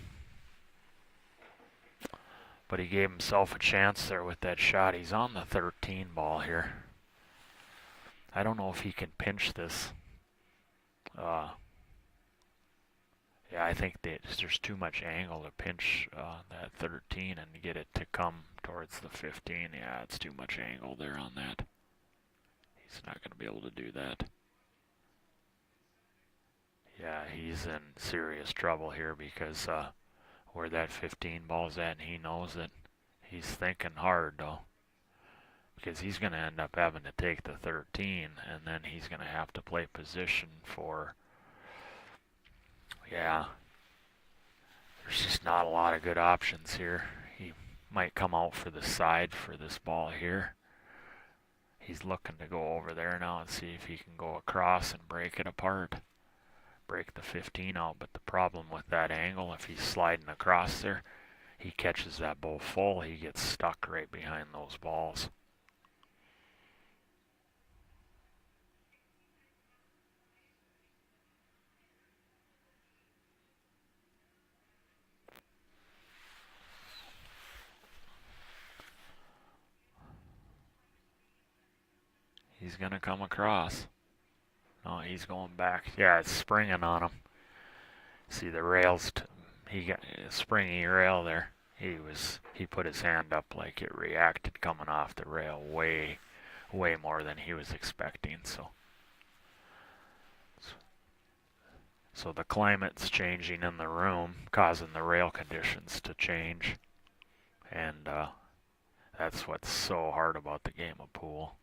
But he gave himself a chance there with that shot. He's on the 13 ball here. I don't know if he can pinch this. Yeah, I think there's too much angle to pinch that 13 and get it to come towards the 15. Yeah, it's too much angle there on that. He's not going to be able to do that. Yeah, he's in serious trouble here because where that 15 ball's at, and he knows it. He's thinking hard, though, because he's going to end up having to take the 13, and then he's going to have to play position for... Yeah, there's just not a lot of good options here. He might come out for the side for this ball here. He's looking to go over there now and see if he can go across and break it apart. Break the 15 out, but the problem with that angle, if he's sliding across there, he catches that ball full, he gets stuck right behind those balls. He's going to come across. No, he's going back. Yeah, it's springing on him. See the rails, he got a springy rail there. He put his hand up like it reacted coming off the rail way more than he was expecting. So the climate's changing in the room, causing the rail conditions to change. And that's what's so hard about the game of pool.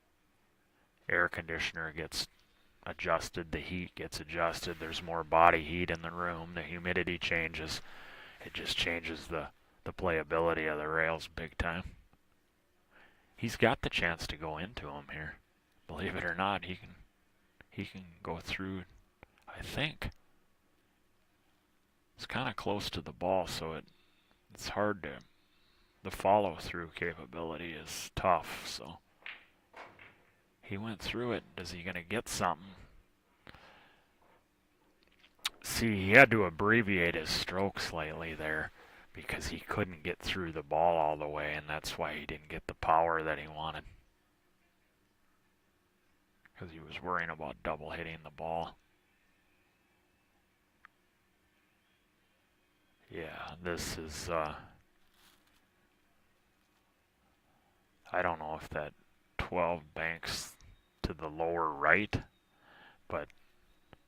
Air conditioner gets adjusted, the heat gets adjusted, there's more body heat in the room, the humidity changes. It just changes the playability of the rails big time. He's got the chance to go into them here. Believe it or not, he can go through, I think. It's kind of close to the ball, so it's hard to... The follow-through capability is tough, so... He went through it. Is he going to get something? See, he had to abbreviate his stroke slightly there because he couldn't get through the ball all the way, and that's why he didn't get the power that he wanted. Because he was worrying about double hitting the ball. Yeah, this is... I don't know if that 12 banks to the lower right, but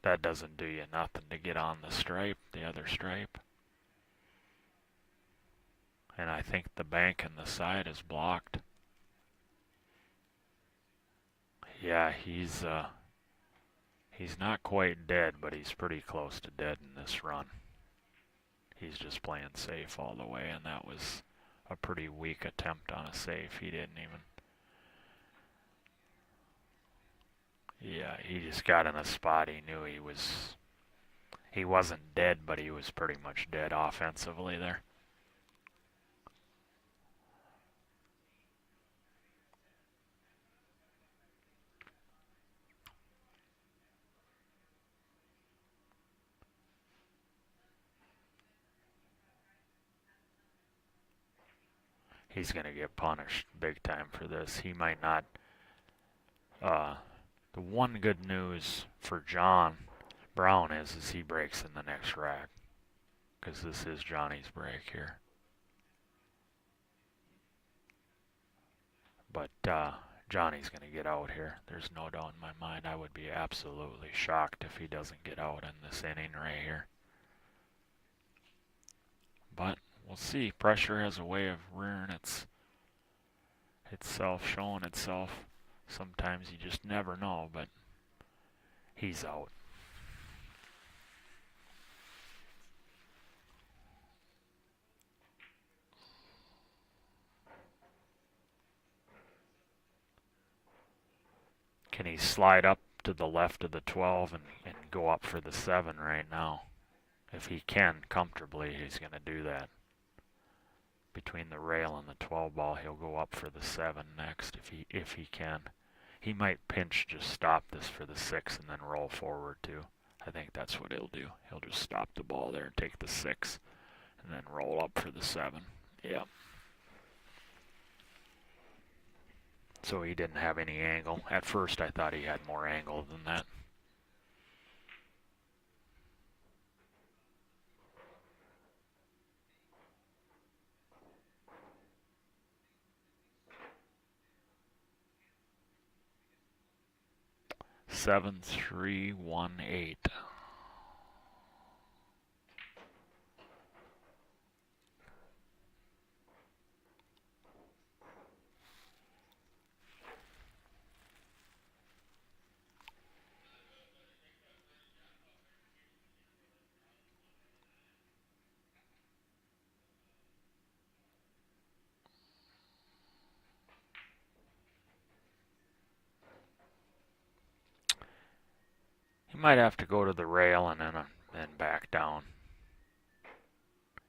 that doesn't do you nothing to get on the stripe, the other stripe. And I think the bank in the side is blocked. Yeah, he's not quite dead, but he's pretty close to dead in this run. He's just playing safe all the way, and that was a pretty weak attempt on a safe. He didn't even... Yeah, he just got in a spot he knew he wasn't dead, but he was pretty much dead offensively there. He's going to get punished big time for this. He might not. The one good news for John Brown is he breaks in the next rack, because this is Johnny's break here. But Johnny's going to get out here. There's no doubt in my mind. I would be absolutely shocked if he doesn't get out in this inning right here. But we'll see. Pressure has a way of rearing itself, showing itself. Sometimes you just never know, but he's out. Can he slide up to the left of the 12 and go up for the 7 right now? If he can comfortably, he's going to do that. Between the rail and the 12 ball, he'll go up for the 7 next if he can. He might pinch, just stop this for the 6 and then roll forward too. I think that's what he'll do. He'll just stop the ball there and take the 6 and then roll up for the 7. Yep. So he didn't have any angle. At first I thought he had more angle than that. Seven, 3, 1, 8. He might have to go to the rail and then back down.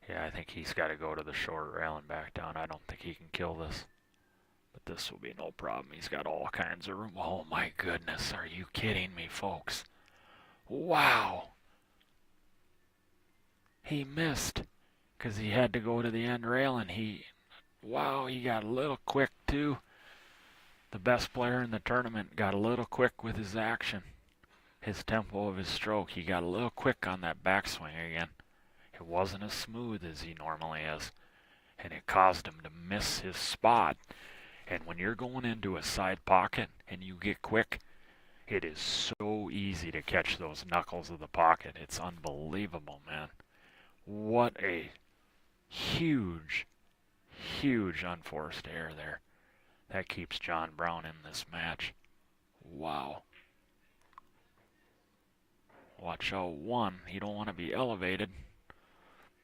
Yeah, I think he's got to go to the short rail and back down. I don't think he can kill this. But this will be no problem. He's got all kinds of room. Oh my goodness, are you kidding me, folks? Wow. He missed because he had to go to the end rail, and wow, he got a little quick too. The best player in the tournament got a little quick with his action. His tempo of his stroke, he got a little quick on that backswing again. It wasn't as smooth as he normally is, and it caused him to miss his spot. And when you're going into a side pocket and you get quick, it is so easy to catch those knuckles of the pocket. It's unbelievable, man. What a huge, huge unforced error there. That keeps John Brown in this match. Wow. Watch out, 1. You don't want to be elevated.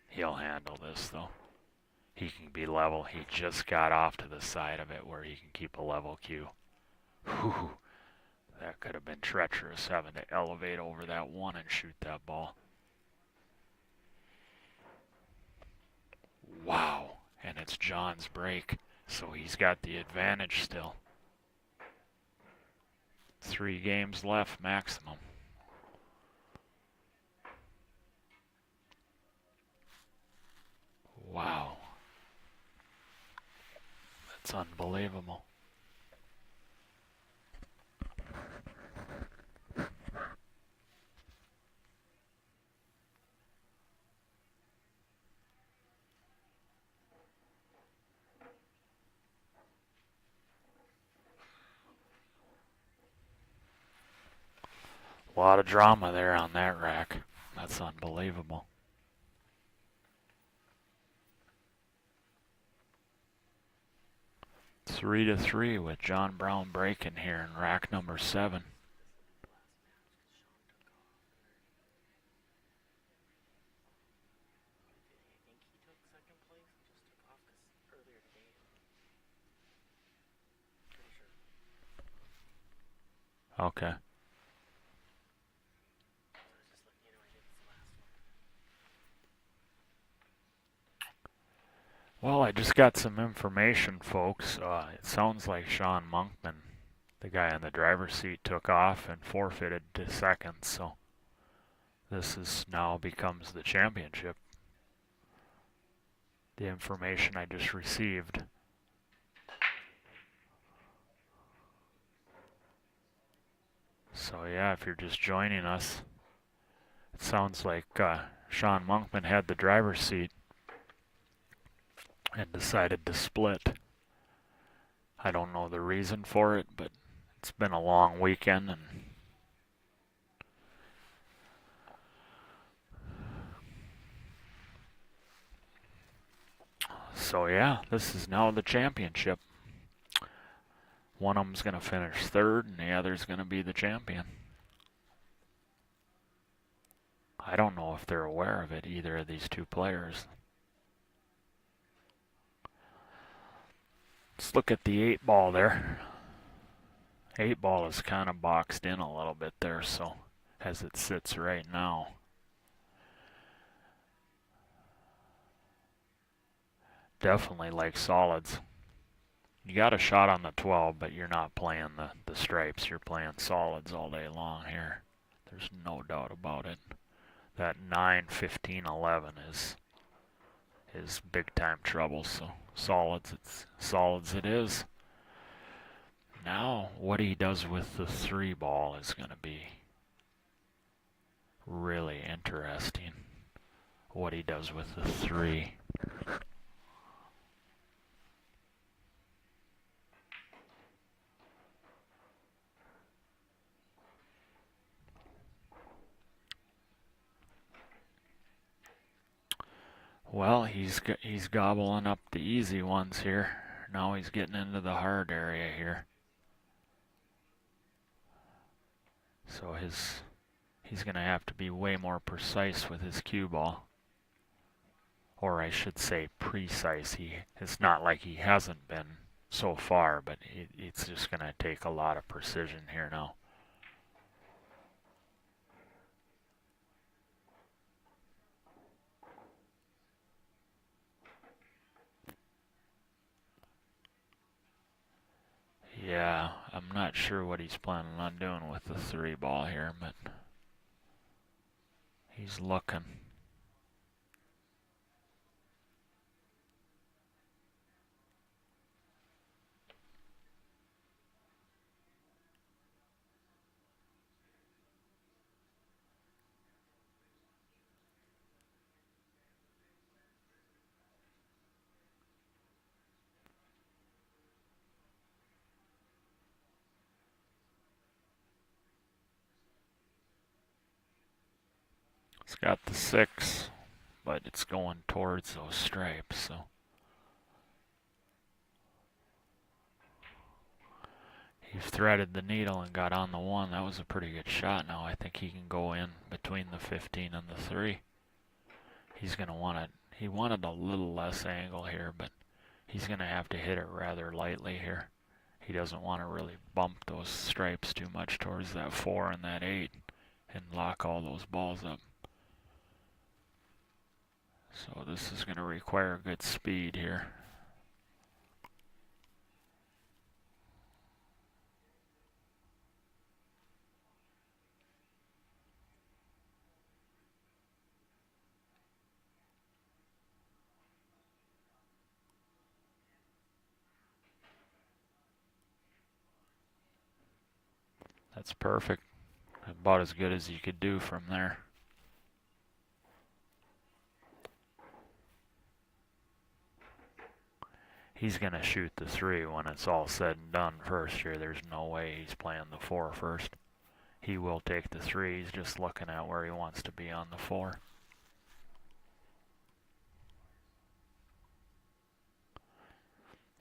He'll handle this, though. He can be level. He just got off to the side of it where he can keep a level cue. Whew. That could have been treacherous, having to elevate over that 1 and shoot that ball. Wow. And it's John's break, so he's got the advantage still. 3 games left maximum. Wow. That's unbelievable. A lot of drama there on that rack. That's unbelievable. Three to 3 with John Brown breaking here in rack number 7. Okay. Well, I just got some information, folks. It sounds like Sean Monkman, the guy in the driver's seat, took off and forfeited to second, so this is now becomes the championship. The information I just received. So yeah, if you're just joining us, it sounds like Sean Monkman had the driver's seat and decided to split. I don't know the reason for it, but it's been a long weekend, and so yeah, this is now the championship. One of them's going to finish third, and the other's going to be the champion. I don't know if they're aware of it, either of these two players. Let's look at the 8-ball there. 8-ball is kind of boxed in a little bit there, so as it sits right now. Definitely like solids. You got a shot on the 12, but you're not playing the stripes. You're playing solids all day long here. There's no doubt about it. That 9, 15, 11 is big time trouble. So solids it is. Now what he does with the 3-ball is going to be really interesting. What he does with the 3. Well, he's gobbling up the easy ones here. Now he's getting into the hard area here. So he's going to have to be way more precise with his cue ball. Or I should say precise. It's not like he hasn't been so far, but it's just going to take a lot of precision here now. Yeah, I'm not sure what he's planning on doing with the 3-ball here, but he's looking. It's got the 6, but it's going towards those stripes, so. He threaded the needle and got on the 1. That was a pretty good shot. Now I think he can go in between the 15 and the 3. He's going to want it. He wanted a little less angle here, but he's going to have to hit it rather lightly here. He doesn't want to really bump those stripes too much towards that 4 and that 8 and lock all those balls up. So this is going to require good speed here. That's perfect. About as good as you could do from there. He's going to shoot the 3 when it's all said and done first here. There's no way he's playing the 4 first. He will take the 3. He's just looking at where he wants to be on the 4.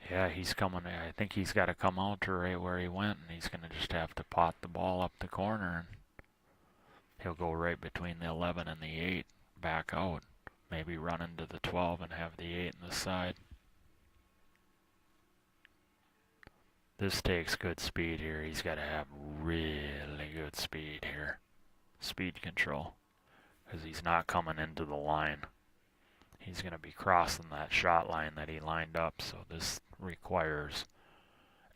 Yeah, he's coming. I think he's got to come out to right where he went, and he's going to just have to pot the ball up the corner, and he'll go right between the 11 and the 8, back out. Maybe run into the 12 and have the 8 in the side. This takes good speed here. He's got to have really good speed here. Speed control. Because he's not coming into the line. He's going to be crossing that shot line that he lined up. So this requires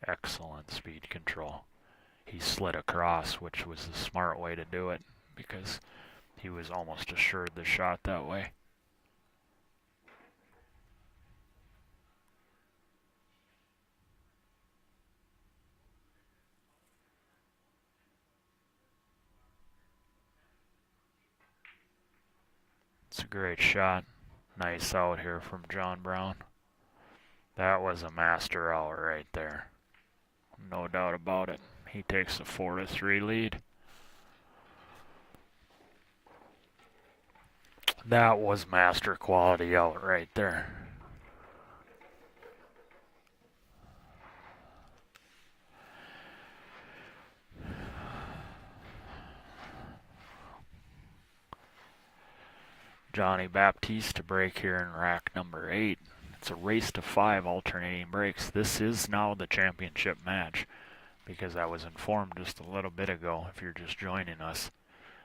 excellent speed control. He slid across, which was the smart way to do it. Because he was almost assured the shot that way. It's a great shot. Nice out here from John Brown. That was a master out right there. No doubt about it. He takes a 4-3 lead. That was master quality out right there. Johnny Baptiste to break here in rack number 8. It's a race to 5 alternating breaks. This is now the championship match, because I was informed just a little bit ago, if you're just joining us,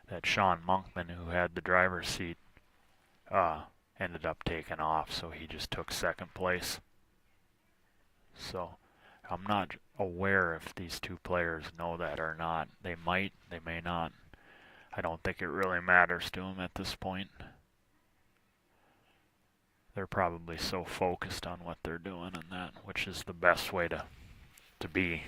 that Sean Monkman, who had the driver's seat, ended up taking off, so he just took second place. So I'm not aware if these two players know that or not. They might, they may not. I don't think it really matters to them at this point. They're probably so focused on what they're doing and that, which is the best way to be.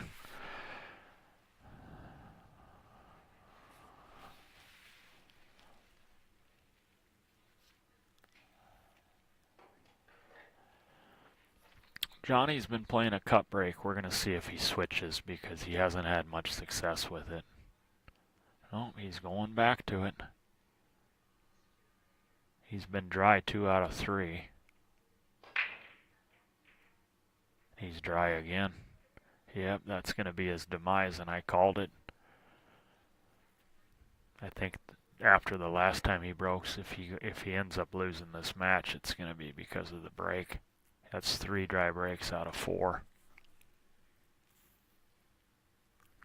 Johnny's been playing a cut break. We're going to see if he switches because he hasn't had much success with it. Oh, he's going back to it. He's been dry 2 out of 3. He's dry again. Yep, that's going to be his demise, and I called it. I think after the last time he broke, if he ends up losing this match, it's going to be because of the break. That's 3 dry breaks out of 4.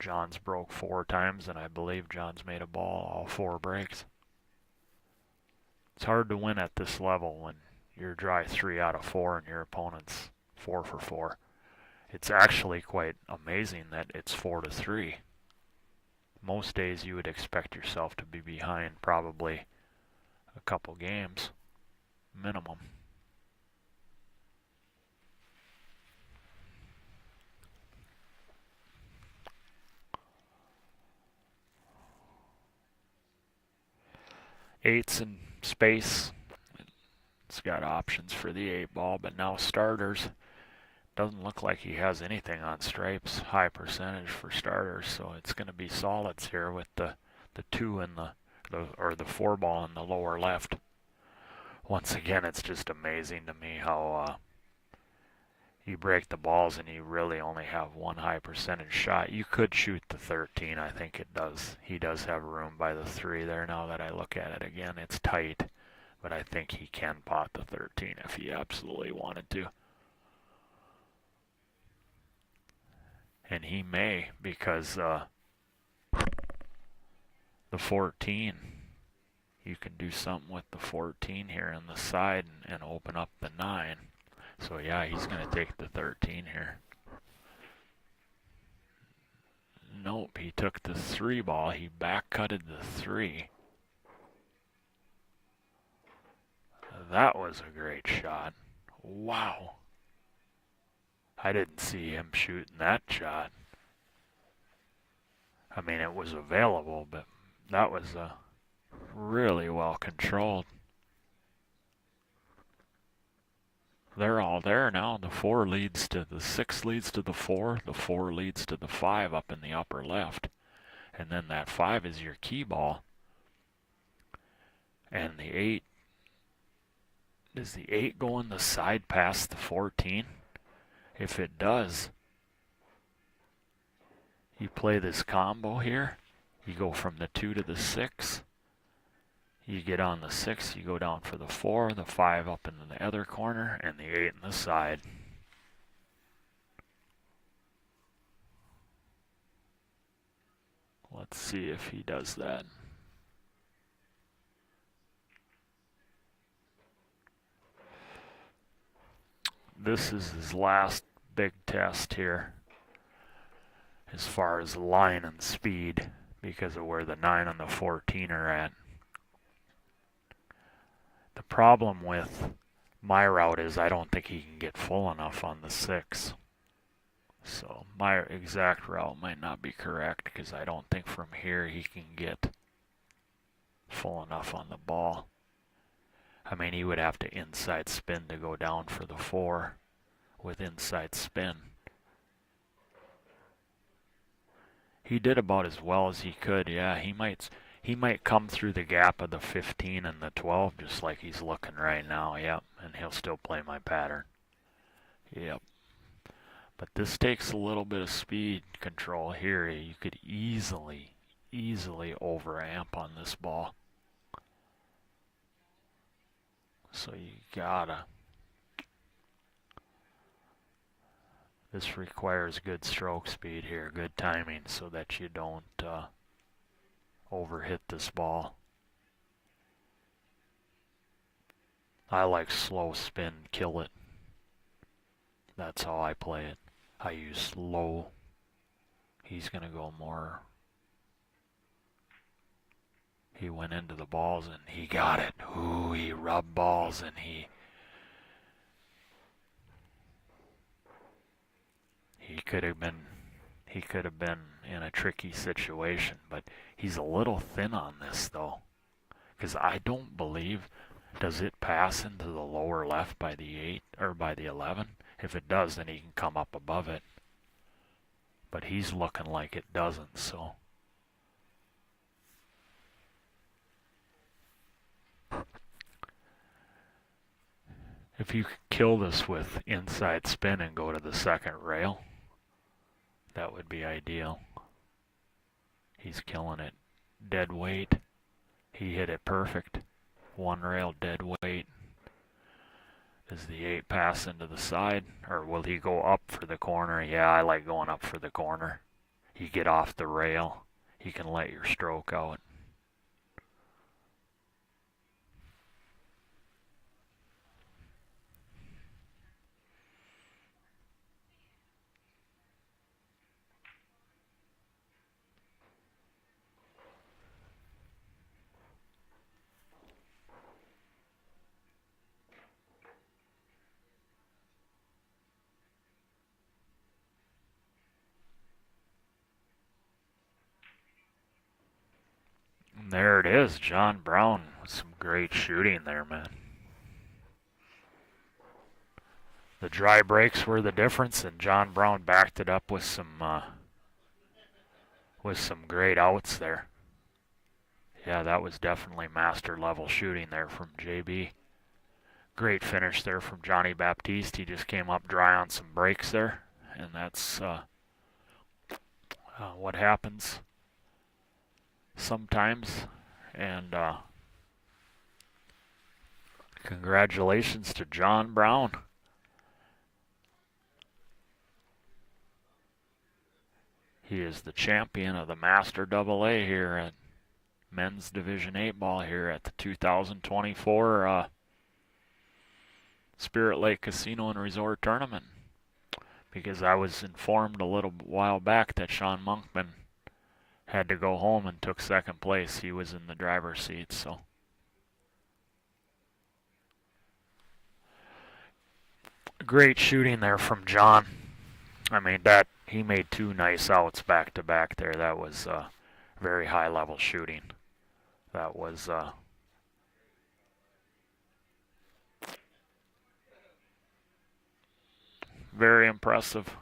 John's broke 4 times, and I believe John's made a ball all 4 breaks. It's hard to win at this level when you're dry 3 out of 4 and your opponent's 4 for 4. It's actually quite amazing that it's 4-3. Most days you would expect yourself to be behind probably a couple games minimum. Eights in space. It's got options for the 8 ball, but now starters. Doesn't look like he has anything on stripes. High percentage for starters, so it's going to be solids here with the 2 and the 4 ball in the lower left. Once again, it's just amazing to me how you break the balls and you really only have 1 high percentage shot. You could shoot the 13. I think it does. He does have room by the 3 there. Now that I look at it again, it's tight, but I think he can pot the 13 if he absolutely wanted to. And he may, because the 14, you can do something with the 14 here on the side and open up the 9. So yeah, he's going to take the 13 here. Nope, he took the 3 ball. He back-cutted the 3. That was a great shot. Wow. I didn't see him shooting that shot. I mean, it was available, but that was really well controlled. They're all there now. The 4 leads to the 6 leads to the 4. The 4 leads to the 5 up in the upper left. And then that 5 is your key ball. And the 8, does the 8 go on the side past the 14? If it does, you play this combo here. You go from the 2 to the 6. You get on the 6, you go down for the 4, the 5 up in the other corner, and the 8 in the side. Let's see if he does that. This is his last big test here as far as line and speed because of where the 9 and the 14 are at. The problem with my route is I don't think he can get full enough on the 6. So my exact route might not be correct because I don't think from here he can get full enough on the ball. I mean, he would have to inside spin to go down for the 4 with inside spin. He did about as well as he could. Yeah, he might come through the gap of the 15 and the 12 just like he's looking right now. Yep, and he'll still play my pattern. Yep. But this takes a little bit of speed control here. You could easily overamp on this ball. So you gotta. This requires good stroke speed here, good timing so that you don't overhit this ball. I like slow spin, kill it. That's how I play it. I use slow. He's gonna go more. He went into the balls and he got it. Ooh, he rubbed balls and he could have been in a tricky situation, but he's a little thin on this though, because I don't believe, does it pass into the lower left by the 8 or by the 11? If it does, then he can come up above it, but he's looking like it doesn't. So if you could kill this with inside spin and go to the second rail, that would be ideal. He's killing it. Dead weight. He hit it perfect. One rail, dead weight. Does the 8 pass into the side, or will he go up for the corner? Yeah, I like going up for the corner. You get off the rail, you can let your stroke out. And there it is, John Brown with some great shooting there, man. The dry breaks were the difference, and John Brown backed it up with some great outs there. Yeah, that was definitely master level shooting there from JB. Great finish there from Johnny Baptiste. He just came up dry on some breaks there, and that's what happens sometimes. And congratulations to John Brown. He is the champion of the Master AA here at Men's Division 8 ball here at the 2024 Spirit Lake Casino and Resort Tournament. Because I was informed a little while back that Sean Monkman had to go home and took second place. He was in the driver's seat, so. Great shooting there from John. I mean, that he made 2 nice outs back to back there. That was very high level shooting. That was very impressive.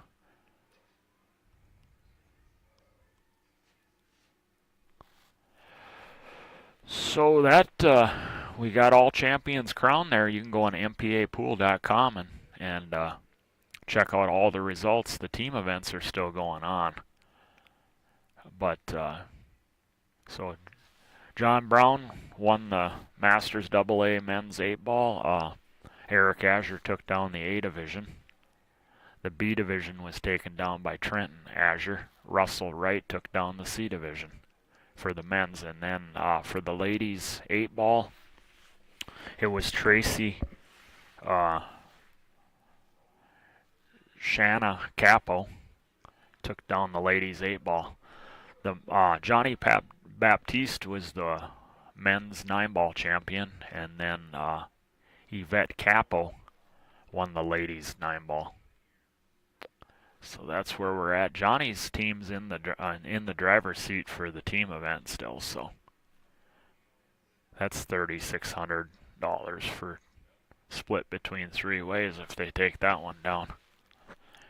So that we got all champions crowned there. You can go on mpapool.com and check out all the results. The team events are still going on. But so John Brown won the Masters AA Men's 8 ball. Eric Azure took down the A division. The B division was taken down by Trenton Azure. Russell Wright took down the C division for the men's. And then for the ladies 8 ball, it was Tracy Shanna Capo took down the ladies 8 ball. The Johnny Baptiste was the men's 9 ball champion, and then Yvette Capo won the ladies 9 ball. So that's where we're at. Johnny's team's in the driver's seat for the team event still, so that's $3,600 $1,000 for split between 3 ways if they take that one down.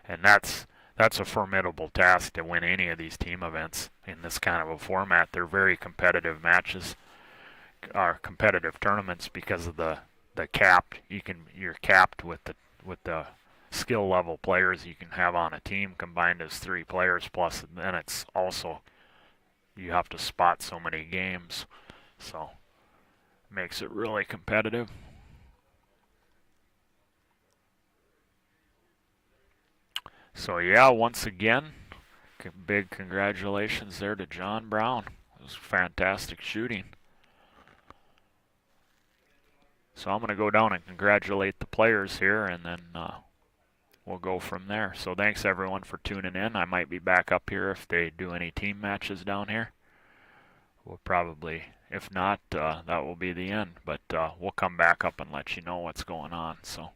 And that's a formidable task to win any of these team events in this kind of a format. They're very competitive matches, are competitive tournaments because of the capped. You're capped with the skill level players you can have on a team combined as 3 players plus, and then it's also you have to spot so many games, so it makes it really competitive. So yeah, once again, big congratulations there to John Brown. It was fantastic shooting. So I'm going to go down and congratulate the players here, and then we'll go from there. So thanks everyone for tuning in. I might be back up here if they do any team matches down here. We'll probably, if not, that will be the end. But we'll come back up and let you know what's going on. So.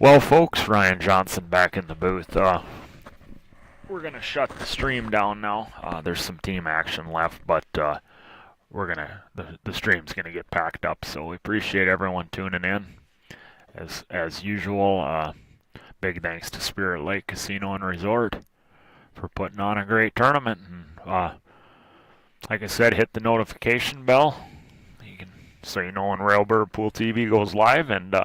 Well, folks, Ryan Johnson back in the booth. We're gonna shut the stream down now. There's some team action left, but the stream's gonna get packed up. So we appreciate everyone tuning in. As usual, big thanks to Spirit Lake Casino and Resort for putting on a great tournament. And like I said, hit the notification bell so you know when Railbird Pool TV goes live, and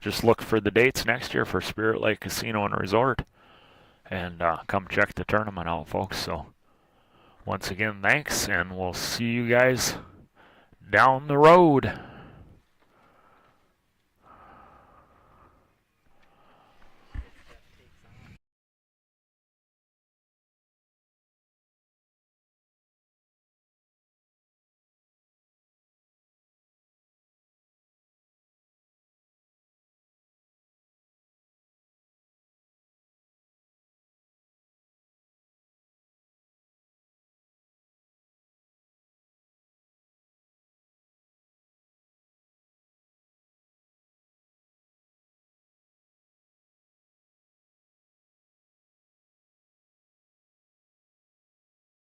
just look for the dates next year for Spirit Lake Casino and Resort. And come check the tournament out, folks. So once again, thanks, and we'll see you guys down the road.